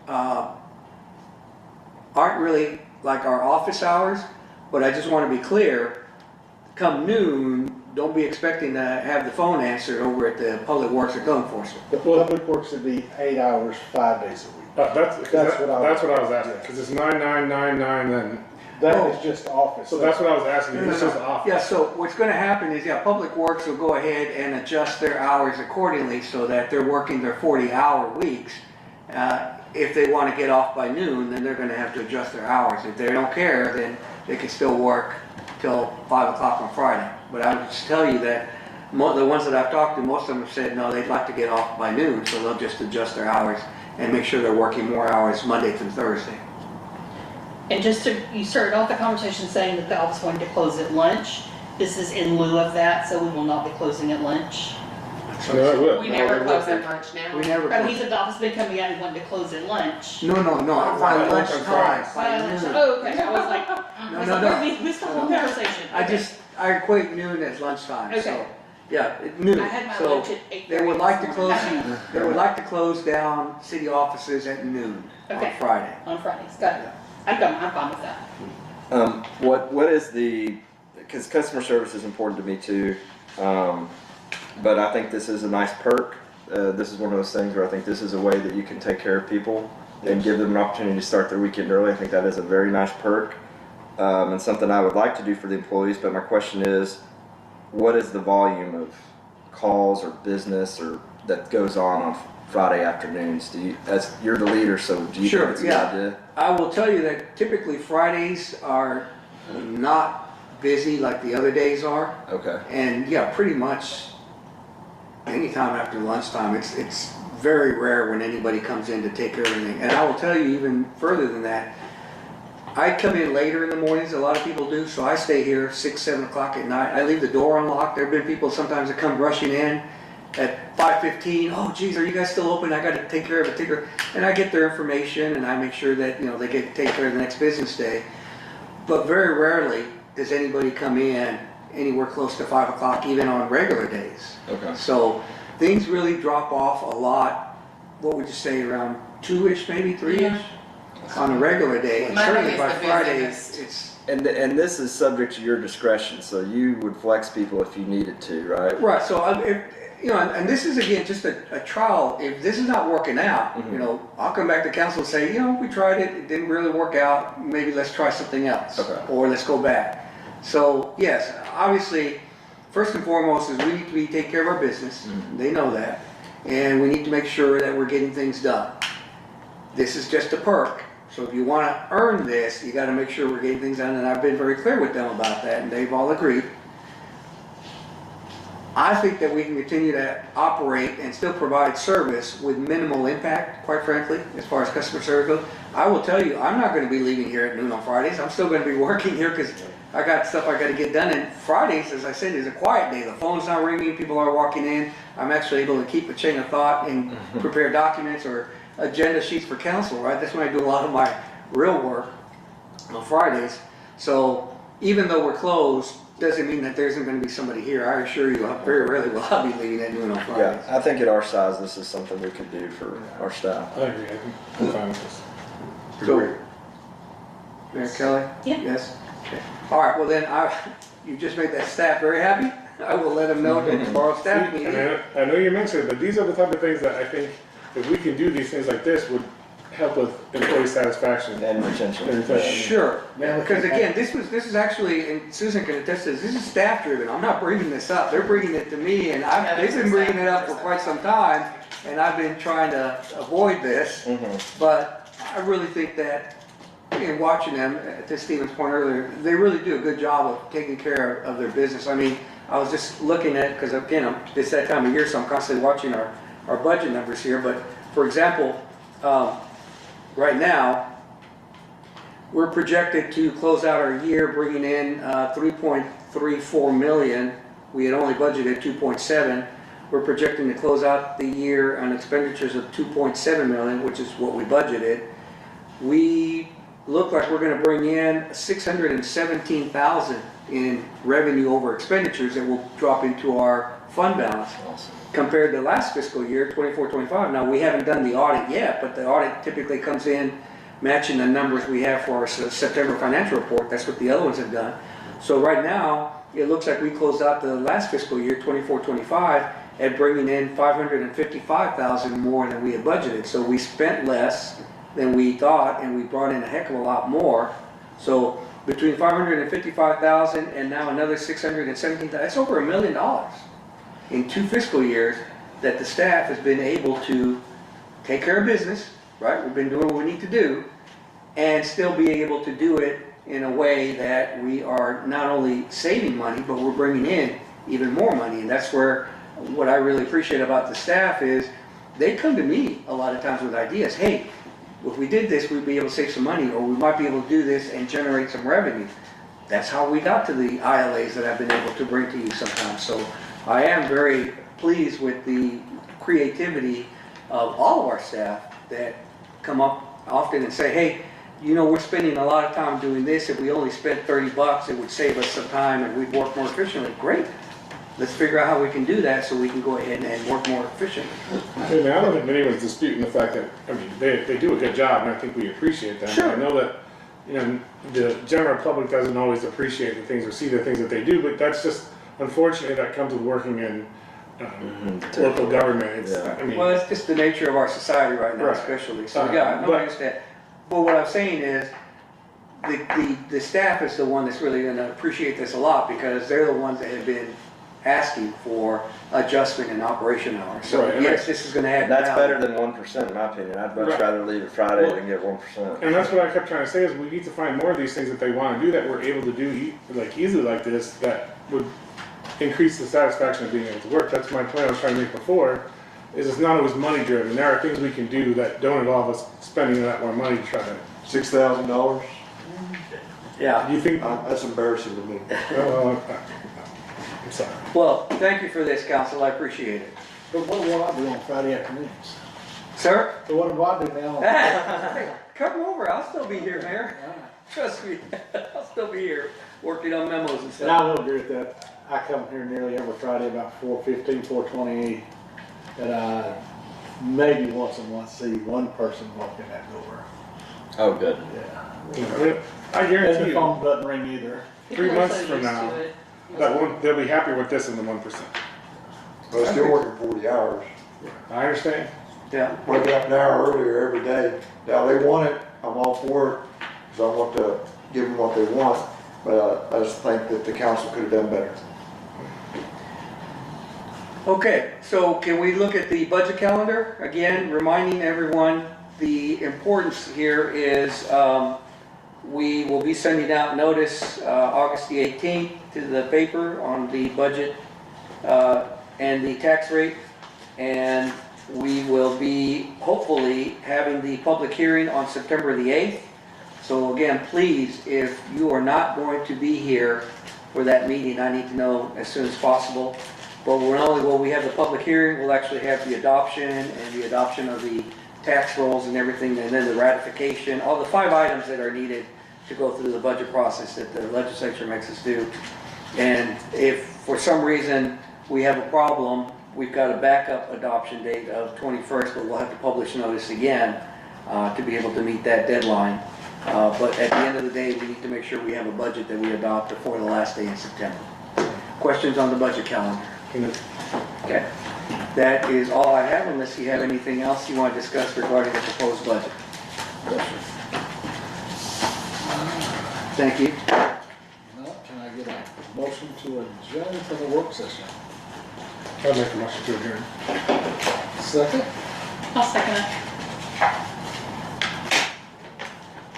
aren't really like our office hours, but I just want to be clear, come noon, don't be expecting to have the phone answered over at the Public Works or code enforcement. The public works would be 8 hours, 5 days a week. That's what I was asking, because it's 9999 then. That is just office. So that's what I was asking, No, no, this no. is the office. Yeah, so what's going to happen is, Public Works will go ahead and adjust their hours accordingly so that they're working their 40-hour weeks. If they want to get off by noon, then they're going to have to adjust their hours. If they don't care, then they can still work till 5 o'clock on Friday. But I would just tell you that the ones that I've talked to, most of them have said, no, they'd like to get off by noon, so they'll just adjust their hours and make sure they're working more hours Monday through Thursday. And you started off the conversation saying that the office wanted to close at lunch. This is in lieu of that, so we will not be closing at lunch. No, it will. We never close at lunch now. We never. Oh, he said the office been coming out and wanting to close at lunch. No, by lunchtime. By noon. Oh, okay, I was like, No. we missed the whole conversation. I equate noon as lunchtime, so, Okay. yeah, at noon. I had my So lunch at 8:30. they would like to close, they would like to close down city offices at noon on Okay. Friday. On Fridays, got it. I'm fine with that. What is because customer service is important to me too, but I think this is a nice perk. This is one of those things where I think this is a way that you can take care of people and give them an opportunity to start their weekend early. I think that is a very nice perk, and something I would like to do for the employees, but my question is, what is the volume of calls or business or that goes on Friday afternoons? As you're the leader, so do you Sure, think it's a good yeah. idea? I will tell you that typically Fridays are not busy like the other days are. Okay. And yeah, pretty much anytime after lunchtime, it's very rare when anybody comes in to take care of anything. And I will tell you even further than that, I come in later in the mornings, a lot of people do, so I stay here 6, 7 o'clock at night. I leave the door unlocked. There have been people sometimes that come rushing in, at 5:15, oh geez, are you guys still open? I gotta take care of it, and I get their information and I make sure that, you know, they get take care of the next business day. But very rarely does anybody come in anywhere close to 5 o'clock, even on regular days. Okay. So things really drop off a lot, what would you say, around 2-ish, maybe 3-ish? On a regular day, and Monday certainly is by the Friday, busiest. it's, And this is subject to your discretion, so you would flex people if you needed to, right? right, so, if, you know, and this is again, just a trial, if this is not working out, you know, I'll come back to council and say, you know, we tried it didn't really work out, maybe let's try something else. Okay. Or let's go back. So, yes, obviously, first and foremost is we need to take care of our business, they know that, and we need to make sure that we're getting things done. This is just a perk. So if you want to earn this, you got to make sure we're getting things done, and I've been very clear with them about that, and they've all agreed. I think that we can continue to operate and still provide service with minimal impact, quite frankly, as far as customer service goes. I will tell you, I'm not going to be leaving here at noon on Fridays. I'm still going to be working here because I got stuff I got to get done. And Fridays, as I said, is a quiet day. The phone's not ringing, people are walking in. I'm actually able to keep a chain of thought and prepare documents or agenda sheets for council, right? That's when I do a lot of my real work on Fridays. So even though we're closed, doesn't mean that there isn't going to be somebody here. I assure you, very rarely will I be leaving at noon on Fridays. Yeah, I think at our size, this is something we could do for our staff. I agree, I think I'm fine with this. So, Mayor Kelly? Yeah. Yes? Okay. All right, well then, you just made that staff very happy. I will let them know that tomorrow's staff meeting. And I know you mentioned it, but these are the type of things that I think if we can do these things like this would help with employee satisfaction. And retention. And retention. Sure, because again, this is actually, and Susan can attest to this is staff driven. I'm not bringing this up. They're bringing it to me, and they've been bringing it up for quite some time, and I've been trying to avoid this. But I really think that, in watching them, to Stephen's point earlier, they really do a good job of taking care of their business. I mean, I was just looking at, because again, it's that time of year, so I'm constantly watching our budget numbers here. But for example, right now, we're projected to close out our year bringing in 3.34 million. We had only budgeted 2.7. We're projecting to close out the year on expenditures of 2.7 million, which is what we budgeted. We look like we're going to bring in 617,000 in revenue over expenditures that will drop into our fund balance. Awesome. Compared to last fiscal year, 24-25. Now, we haven't done the audit yet, but the audit typically comes in matching the numbers we have for our September financial report. That's what the other ones have done. So right now, it looks like we closed out the last fiscal year, 24-25, at bringing in 555,000 more than we had budgeted. So we spent less than we thought, and we brought in a heck of a lot more. So between 555,000 and now another 617,000, that's over $1 million in 2 fiscal years that the staff has been able to take care of business, right? We've been doing what we need to do, and still be able to do it in a way that we are not only saving money, but we're bringing in even more money. And that's where what I really appreciate about the staff is they come to me a lot of times with ideas. Hey, if we did this, we'd be able to save some money, or we might be able to do this and generate some revenue. That's how we got to the ILAs that I've been able to bring to you sometimes. So I am very pleased with the creativity of all of our staff that come up often and say, hey, you know, we're spending a lot of time doing this. If we only spent $30, it would save us some time and we'd work more efficiently. Great. Let's figure out how we can do that so we can go ahead and work more efficiently. Hey, man, I don't think anyone's disputing the fact that, I mean, they do a good job, and I think we appreciate that. Sure. I know that, you know, the general public doesn't always appreciate the things or see the things that they do, but that's just, unfortunately, that comes with working in local government. It's, Yeah. I mean, Well, it's just the nature of our society right now, Right. especially. So yeah, no, I understand. But what I'm saying is, the staff is the one that's really going to appreciate this a lot, because they're the ones that have been asking for adjustment in operation hours. So Right, and yes, this is going to add That's value. better than 1% in my opinion. I'd much Right. rather leave it Friday Well, than get 1%. and that's what I kept trying to say is we need to find more of these things that they want to do that we're able to do like easily like this that would increase the satisfaction of being able to work. That's my point I was trying to make before, is it's not always money driven. There are things we can do that don't involve us spending that more money to try to. $6,000? Yeah. Do you think? That's embarrassing to me. I'm sorry. Well, thank you for this, council. I appreciate it. But what do I do on Friday afternoons? Sir? So what do I do now? Come over, I'll still be here, Mayor. Trust me, I'll still be here, working on memos and And stuff. I will agree with that. I come here nearly every Friday about 4:15, 4:28. And I maybe once a month see one person walk in that door. Oh, good. Yeah. I And guarantee the you, phone doesn't ring either. 3 months from now, they'll be happier with this than the 1%. But I'm still working 40 hours. I understand. Yeah, Wake up an hour earlier every day. Now, they want it, I'm all for it, because I want to give them what they want. But I just think that the council could have done better. okay, so can we look at the budget calendar? Again, reminding everyone, the importance here is, we will be sending out notice, August the 18th to the paper on the budget, and the tax rate. And we will be hopefully having the public hearing on September the 8th. So again, please, if you are not going to be here for that meeting, I need to know as soon as possible. But not only will we have the public hearing, we'll actually have the adoption of the tax rolls and everything, and then the ratification, all the 5 items that are needed to go through the budget process that the legislature makes us do. And if for some reason we have a problem, we've got a backup adoption date of 21st, but we'll have to publish notice again to be able to meet that deadline. But at the end of the day, we need to make sure we have a budget that we adopt before the last day in September. Questions on the budget calendar? Okay. That is all I have, unless you have anything else you want to discuss regarding the proposed budget. Thank you. No, can I get a motion to adjourn for the work session? I'll make a motion to adjourn. Second? I'll second it.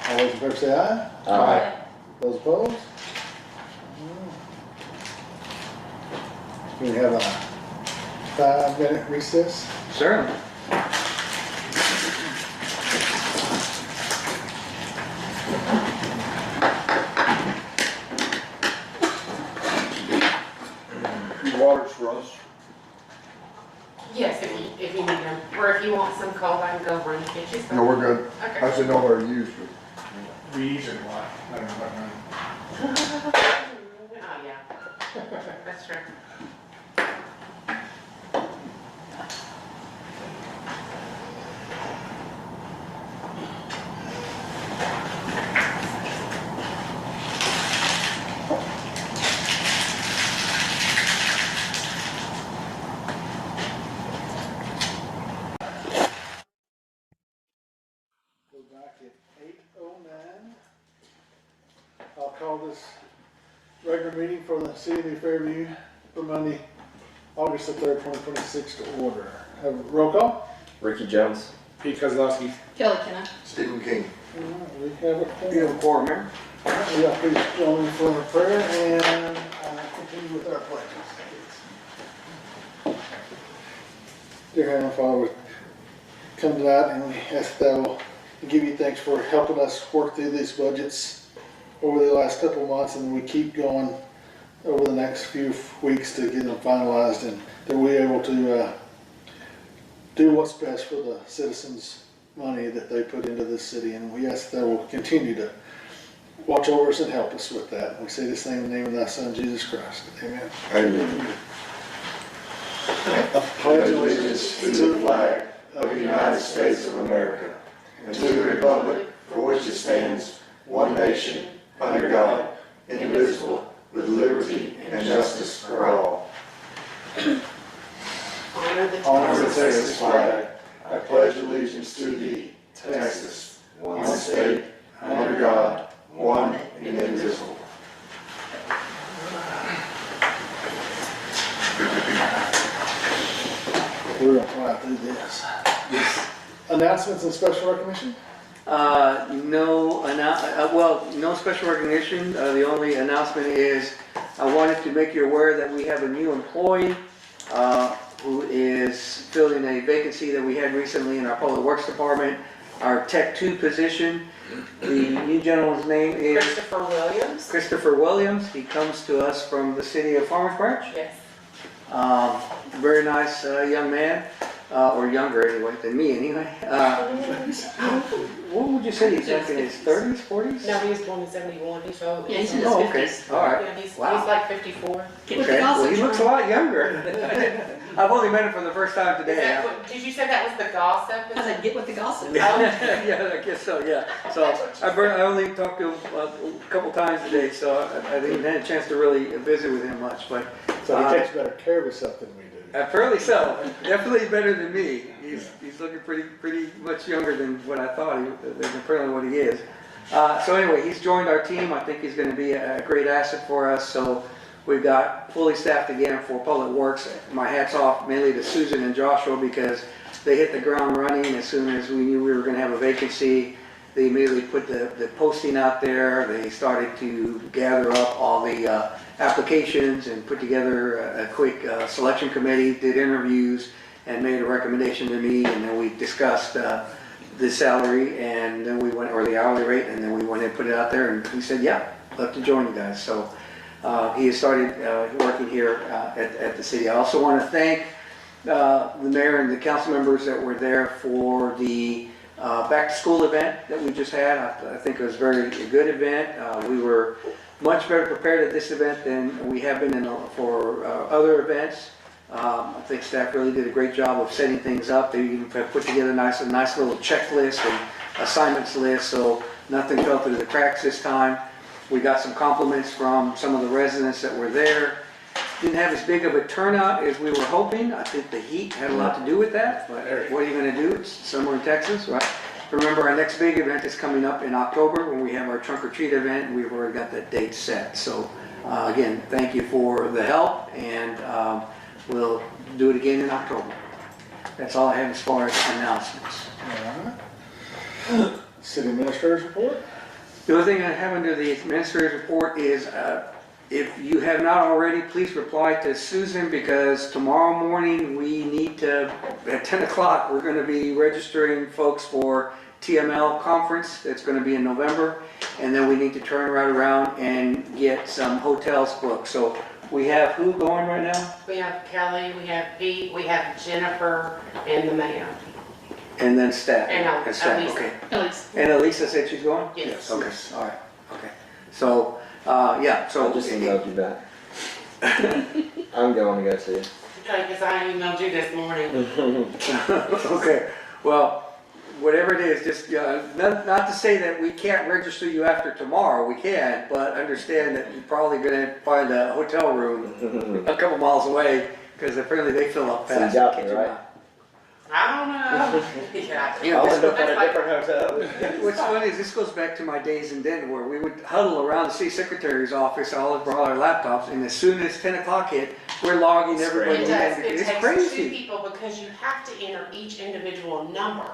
All those in favor say aye. Aye. Those opposed? We have a 5-minute recess. Certainly. Waters for us. Yes, if you need them, or if you want some cold, I can go run and get you some. No, we're good. I Okay. should know what I used. We usually what? I don't know about mine. Oh, yeah, that's true. Go back at 8:09. I'll call this regular meeting for the City of New Fairview for Monday, August the 3rd, 2026 to order. Have a roll call. Ricky Jones. Pete Kozlowski. Kelly Kenna. Stephen King. All right, we have a You have a quorum, Mayor? We got please join me for a prayer and continue with our pledges. Dear Heavenly Father, we come tonight and we ask that we'll give you thanks for helping us work through these budgets over the last couple of months, and we keep going over the next few weeks to get them finalized, and that we're able to do what's best for the citizens' money that they put into this city. And we ask that we'll continue to watch over us and help us with that. We say this thing in the name of thy Son, Jesus Christ. Amen. Amen. I pledge Allegiance to the flag of the United States of America and to the republic for which it stands, one nation, under God, indivisible, with liberty and justice for all. Honor the Texas flag. I pledge allegiance to thee, Texas, one state, under God, one and indivisible. We're gonna fly through this. Announcements and special recognition? No special recognition. The only announcement is I wanted to make you aware that we have a new employee who is filling a vacancy that we had recently in our Public Works Department, our Tech 2 position. The new gentleman's name is Christopher Williams? Christopher Williams. He comes to us from the city of Farmers Branch. Yes. Very nice young man, or younger anyway, than me anyway. What would you say, he's like in his 30s, 40s? No, he was born in 71, he's old. Yeah, he's in his Oh, okay, 50s. all right. Yeah, he's Wow. like 54. Get with the Okay, well, gossip, he looks a Sean. lot younger. I've only met him for the first time Is today. that what- Did you say that was the gossip? I said, get with the gossip. Yeah, I guess so, yeah. So I only talked to him a couple times today, so I didn't have a chance to really visit with him much, but So he takes better care of himself than we do. apparently so. Definitely better than me. He's looking pretty much younger than what I thought than apparently what he is. So anyway, he's joined our team. I think he's going to be a great asset for us. So we've got fully staffed again for Public Works. My hat's off mainly to Susan and Joshua because they hit the ground running as soon as we knew we were going to have a vacancy. They immediately put the posting out there. They started to gather up all the applications and put together a quick selection committee, did interviews, and made a recommendation to me. And then we discussed the salary, and then we went, or the hourly rate, and then we went and put it out there. And he said, "Yeah, love to join you guys." So he has started working here at the city. I also want to thank the mayor and the council members that were there for the back to school event that we just had. I think it was a good event. We were much better prepared at this event than we have been for other events. I think staff really did a great job of setting things up. They even put together a nice little checklist and assignments list, so nothing fell through the cracks this time. We got some compliments from some of the residents that were there. Didn't have as big of a turnout as we were hoping. I think the heat had a lot to do with that, but what are you going to do? It's somewhere in Texas, right? Remember, our next big event is coming up in October when we have our trunk or treat event, and we've already got that date set. So again, thank you for the help, and we'll do it again in October. That's all I have as far as announcements. All right. City Administrator's report? The other thing I have under the administrator's report is, if you have not already, please reply to Susan, because tomorrow morning we need to, at 10 o'clock, we're going to be registering folks for TML conference. That's going to be in November. And then we need to turn right around and get some hotels booked. So we have who going right now? We have Kelly, we have Pete, we have Jennifer, and the mayor. And then staff. And staff, Elisa. okay. Alex. And Elisa said she's going? Yes. Okay, all right, okay. So, yeah, so. I just emailed you back. I'm going to go see it. Okay, because I emailed you this morning. Okay, well, whatever it is, just, not to say that we can't register you after tomorrow, we can, but understand that you're probably gonna find a hotel room a couple miles away, because apparently they fill up So you fast. got Kid me, you right? not. I don't know. Yeah. You know, I'll this end up goes- at a different hotel. What's funny is this goes back to my days in Denton, where we would huddle around the city secretary's office, all of our laptops, and as soon as 10 o'clock hit, we're logging everybody It in. does, it It's takes two crazy. people because you have to enter each individual number.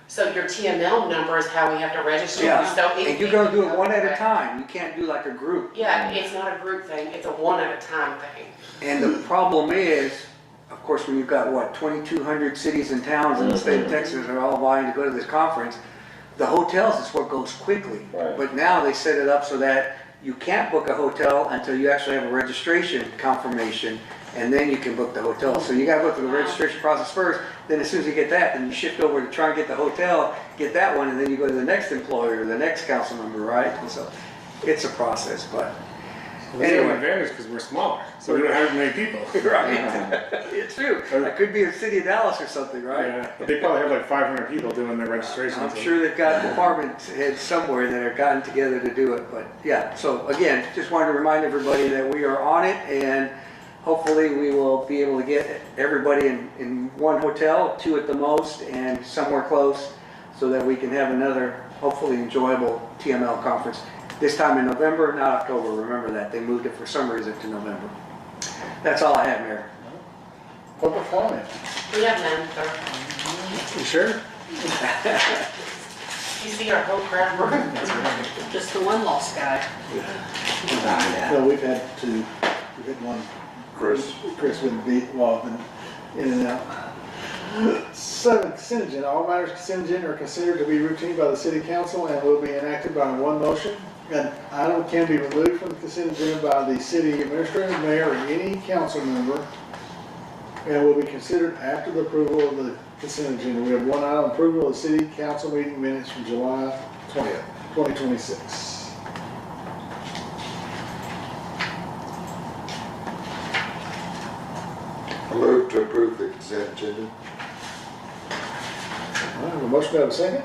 So your TML number is how we have to register you. Yeah, So and you're gonna do it one at a time. You can't do like a group. Yeah, it's not a group thing, it's a one at a time thing. And the problem is, of course, when you've got, what, 2,200 cities and towns in the state of Texas are all vying to go to this conference, the hotels is what goes quickly. Right. But now they set it up so that you can't book a hotel until you actually have a registration confirmation, and then you can book the hotel. So you gotta go through the registration process first, then as soon as you get that, then you shift over to try and get the hotel, get that one, and then you go to the next employer, the next council member, right? And so it's a process, but We have an anyway. advantage because we're smaller, so we don't have as many people. Right. It's true. That could be a city of Dallas or something, right? Yeah, but they probably have like 500 people doing their registration. I'm sure they've got department heads somewhere that have gotten together to do it, but yeah. So again, just wanted to remind everybody that we are on it, and hopefully we will be able to get everybody in one hotel, two at the most, and somewhere close, so that we can have another hopefully enjoyable TML conference. This time in November, not October, remember that. They moved it for some reason to November. That's all I have, Mayor. Public comment. We have none, sir. You sure? You see our whole crowd room? Just the one lost guy. No, we've had two. We've had one. Chris wouldn't be, well, been in and out. 7, consent agenda. All matters consent agenda are considered to be routine by the city council and will be enacted by one motion. An item can be removed from the consent agenda by the city administrator, mayor, or any council member and will be considered after the approval of the consent agenda. We have one item, approval of the city council meeting minutes from July 20th, 2026. I move to approve the consent agenda. All right, have a motion, do I have a second?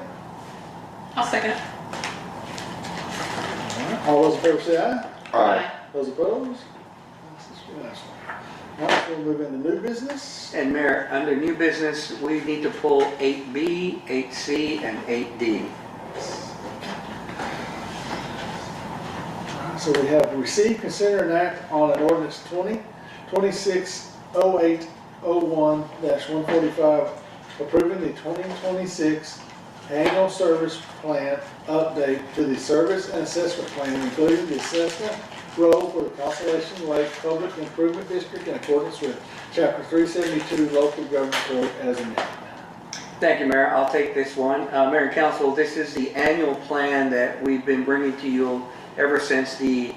I'll second it. All right, all those in favor say aye. Aye. Those opposed? Passes unanimously. All right, so we'll move into new business. And Mayor, under new business, we need to pull 8B, 8C, and 8D. So we have receive, consider, and act on an ordinance 260801-145, approving the 2026 annual service plan update to the service and assessment plan, including the assessment role for the Constellation Lake Public Improvement District in accordance with Chapter 372 Local Government Code as amended. Thank you, Mayor. I'll take this one. Mayor and Council, this is the annual plan that we've been bringing to you ever since the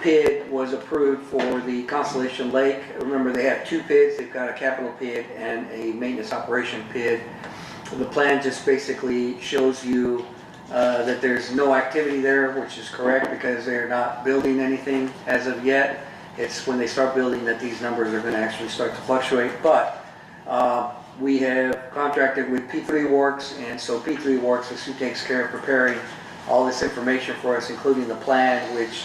PID was approved for the Constellation Lake. Remember, they have two PIDs. They've got a capital PID and a maintenance operation PID. The plan just basically shows you that there's no activity there, which is correct because they're not building anything as of yet. It's when they start building that these numbers are going to actually start to fluctuate. But we have contracted with P3 Works, and so P3 Works is who takes care of preparing all this information for us, including the plan, which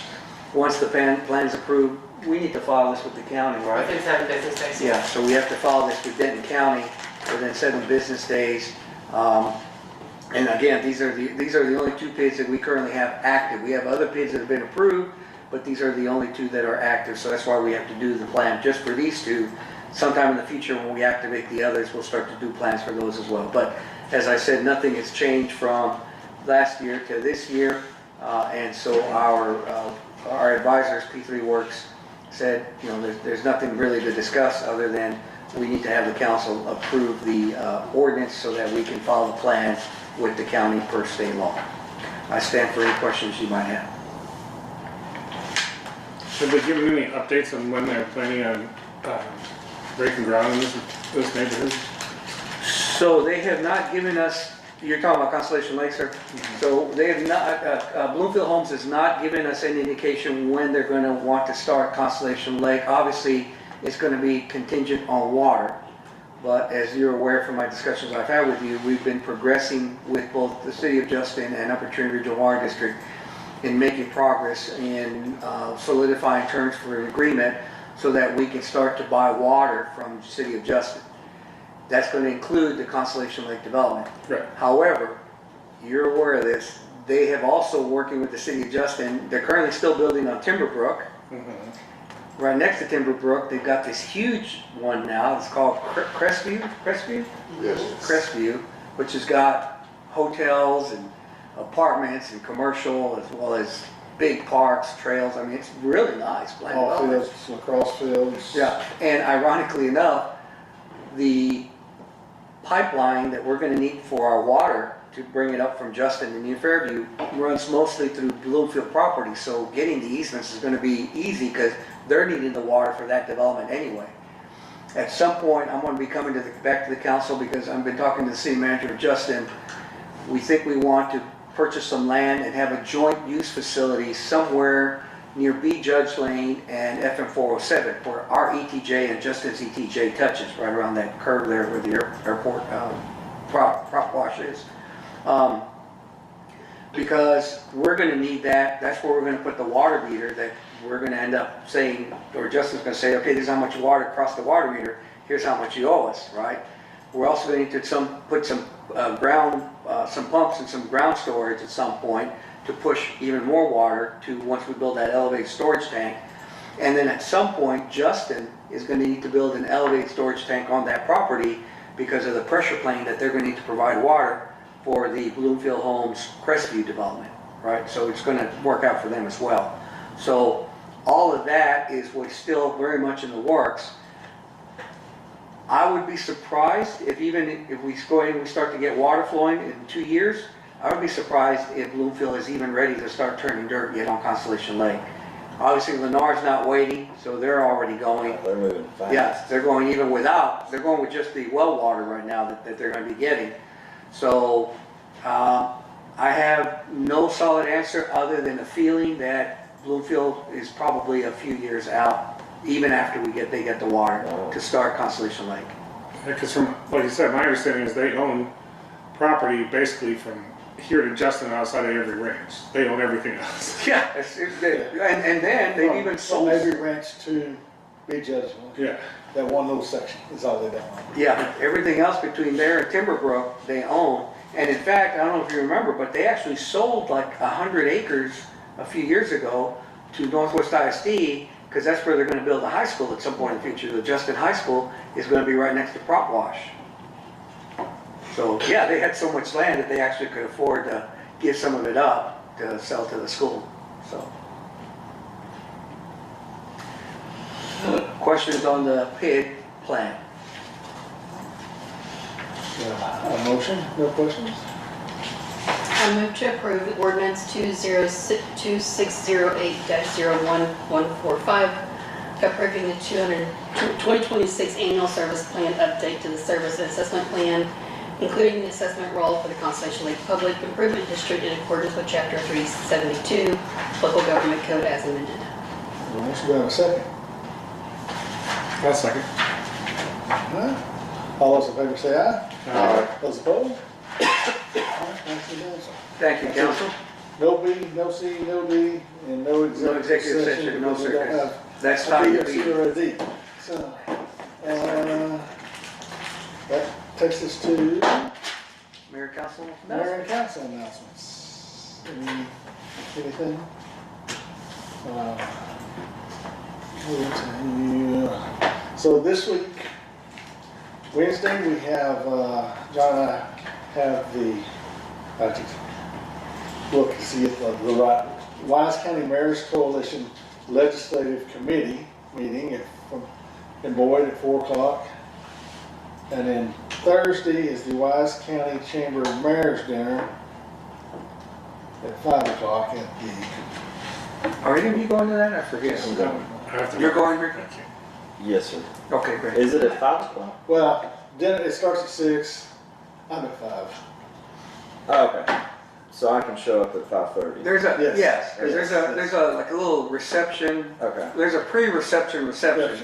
once the plan is approved, we need to file this with the county, right? Within 7 business days. Yeah, so we have to file this with Denton County within 7 business days. And again, these are the only two PIDs that we currently have active. We have other PIDs that have been approved, but these are the only two that are active. So that's why we have to do the plan just for these two. Sometime in the future, when we activate the others, we'll start to do plans for those as well. But as I said, nothing has changed from last year to this year. And so our advisors, P3 Works, said, you know, there's nothing really to discuss other than we need to have the council approve the ordinance so that we can follow the plan with the county per state law. I stand for any questions you might have. Have they given any updates on when they're planning on breaking ground in this neighborhood? So they have not given us, you're talking about Constellation Lake, sir? So they have not, Bloomfield Homes has not given us any indication when they're going to want to start Constellation Lake. Obviously, it's going to be contingent on water. But as you're aware from my discussions I've had with you, we've been progressing with both the City of Justin and Upper Trinity Regional Water District in making progress in solidifying terms for an agreement so that we can start to buy water from the City of Justin. That's going to include the Constellation Lake development. Right. However, you're aware of this, they have also working with the City of Justin, they're currently still building on Timberbrook. Right next to Timberbrook, they've got this huge one now. It's called Crestview. Yes. Crestview, which has got hotels and apartments and commercial, as well as big parks, trails. I mean, it's really nice. Ball fields, lacrosse fields. Yeah, and ironically enough, the pipeline that we're going to need for our water to bring it up from Justin to New Fairview runs mostly through Bloomfield property. So getting the easements is going to be easy because they're needing the water for that development anyway. At some point, I'm going to be coming back to the council because I've been talking to the city manager of Justin. We think we want to purchase some land and have a joint use facility somewhere near B Judge Lane and FM 407 where our ETJ and Justin's ETJ touches, right around that curve there where the airport prop wash is. Because we're going to need that. That's where we're going to put the water meter that we're going to end up saying, or Justin's going to say, okay, this is how much water across the water meter. Here's how much you owe us, right? We're also going to put some some pumps and some ground storage at some point to push even more water to once we build that elevated storage tank. And then at some point, Justin is going to need to build an elevated storage tank on that property because of the pressure plane that they're going to need to provide water for the Bloomfield Homes Crestview development, right? So it's going to work out for them as well. So all of that is what's still very much in the works. I would be surprised if we start to get water flowing in 2 years, I would be surprised if Bloomfield is even ready to start turning dirt yet on Constellation Lake. Obviously, Lennar's not waiting, so they're already going. They're moving fast. Yes, they're going even without, they're going with just the well water right now that they're gonna be getting. So, I have no solid answer other than a feeling that Bloomfield is probably a few years out, even after they get the water to start Constellation Lake. Because from, like you said, my understanding is they own property basically from here to Justin outside of every ranch. They own everything else. Yeah, and then they've even From sold. every ranch to Big Judgment. Yeah. That one little section is all they don't own. Yeah, everything else between there and Timberbrook, they own. And in fact, I don't know if you remember, but they actually sold like 100 acres a few years ago to Northwest ISD, because that's where they're gonna build a high school at some point in the future. The Justin High School is gonna be right next to Prop Wash. So, yeah, they had so much land that they actually could afford to give some of it up to sell to the school, so. Questions on the PID plan? A motion, no questions? I move to approve ordinance 2608-01145, approving the 2026 annual service plan update to the service assessment plan, including the assessment role for the Constellation Lake Public Improvement District in accordance with Chapter 372, Local Government Code as amended. Motion, do I have a second? I'll second. Alright. All those in favor say aye. Aye. Those opposed? Alright, thanks for doing so. Thank you, council. No B, no C, no D, and no No executive executive session, no because we don't circus. have That's a time B, to a C, be. or a D. So, that takes us to Mayor, council. mayor and council announcements. Anything? So this week, Wednesday, we have, John and I have I have to look to see if the right, Wise County Mayor's Coalition Legislative Committee meeting in Boyd at 4 o'clock. And then Thursday is the Wise County Chamber of Mayors dinner at 5 o'clock at the. Are any of you going to that? I forget. I'm going. I have to. You're going, Rick? Yes, sir. Okay, great. Is it at 5 o'clock? Well, dinner, it starts at 6. I'm at 5. Oh, okay. So I can show up at 5:30. There's a, Yes. yes, 'cause there's a, like a little reception, Okay. there's a pre-reception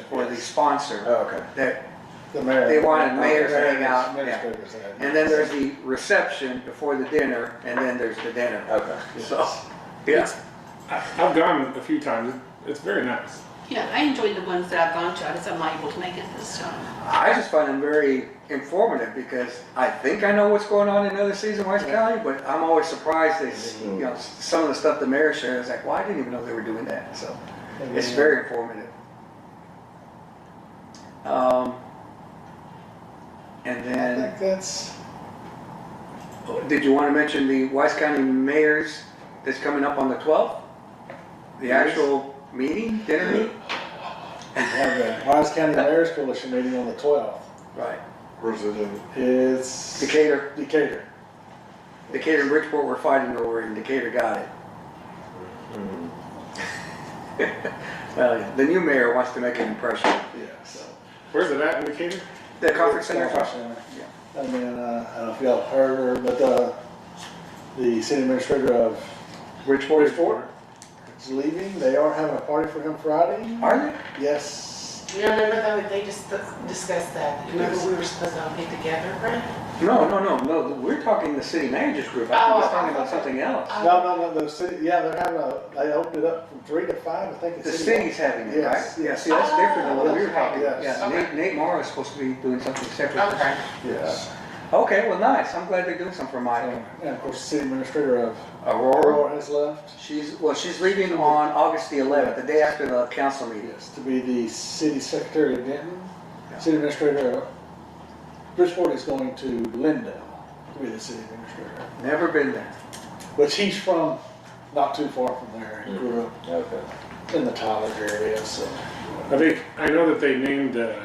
for the sponsor Oh, okay. that, The mayor. They wanted mayors to the hang out, yeah. administrators there. and then there's the reception before the dinner, and then there's the dinner. Okay. So, yeah. I've gone a few times. It's very nice. Yeah, I enjoyed the ones that I've gone to. I guess I'm not able to make it this time. I just find them very informative because I think I know what's going on in other cities in Wise County, but I'm always surprised that, you know, some of the stuff the mayor shares, like, well, I didn't even know they were doing that, so it's very informative. And I then, think that's, did you want to mention the Wise County mayors that's coming up on the 12th? The actual meeting, dinner meeting? we have the Wise County Mayor's Coalition meeting on the 12th. Right. Where's it in? It's Decatur. Decatur. Decatur and Bridgeport were fighting over it, and Decatur got it. Well, the new mayor wants to make an impression. Yeah, so. Where's it at in Decatur? The conference center. Conference center. And then, I don't know if y'all heard her, but, the city administrator of Bridgeport. is leaving. They are having a party for him Friday. Are they? Yes. You remember that they just discussed that? Remember we were supposed to all get together, right? No, we're talking the city managers group. I think it's talking about something else. No, the city, yeah, they're having they opened it up from 3 to 5, I think it's. The city's having it, right? Yes, Yeah, yes. see, that's different than what we were talking about. Yes. Yeah, Nate Morrow is supposed to be doing something separate. Okay. Yes. Okay, well, nice. I'm glad they're doing something for Mike. And of course, the city administrator of Aurora, Aurora has left. she's leaving on August the 11th, the day after the council meeting. Yes, to be the city secretary of Denton. Yeah. City administrator of Bridgeport is going to Lindale to be the city administrator. Never been there. But he's from not too far from there. He grew up Okay. in the Tyler area, so. I know that they named the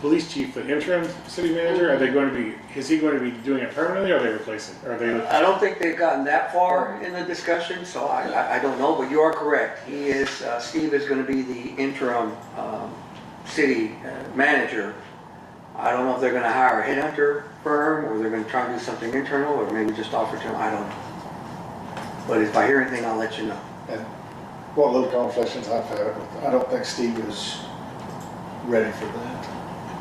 police chief the interim city manager? Are they going to be, is he going to be doing it permanently, or are they replacing? Are they? I don't think they've gotten that far in the discussion, so I don't know, but you are correct. He is, Steve is gonna be the interim, city manager. I don't know if they're gonna hire a headhunter firm, or they're gonna try and do something internal, or maybe just offer to him, I don't know. But if I hear anything, I'll let you know. And what little conversations I've had with, I don't think Steve is ready for that.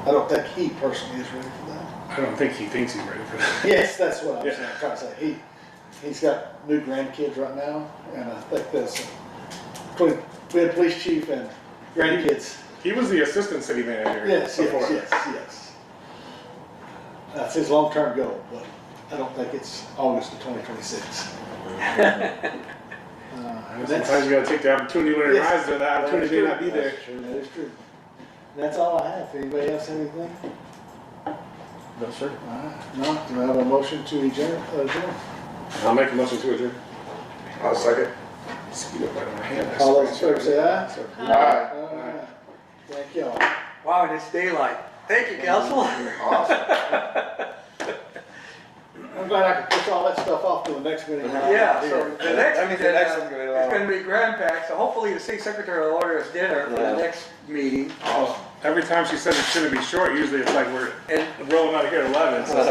I don't think he personally is ready for that. I don't think he thinks he's ready for that. Yes, that's what I'm Yeah. saying, trying to say. He's got new grandkids right now, and I think that's, we had police chief and grandkids. He was the assistant city manager Yes, before. yes. That's his long-term goal, but I don't think it's August of 2026. And sometimes you gotta take the opportunity when it Yes. arises, or the opportunity may not be there. That's true, that is true. And that's all I have. Anybody else have anything? No, sir. All right, no, do I have a motion to adjourn? I'll make a motion to adjourn. I'll second. Speed up right on my hand. All those in favor say aye. Aye. Aye. Thank y'all. Wow, and it's daylight. Thank you, council. Awesome. I'm glad I could push all that stuff off to the next meeting. Yeah, so the next, That means the next one's gonna be long. it's gonna be Grand Pack, so hopefully the city secretary will order us dinner for the Yeah. next meeting. Every time she says it's gonna be short, usually it's like we're And rolling out of here at 11. So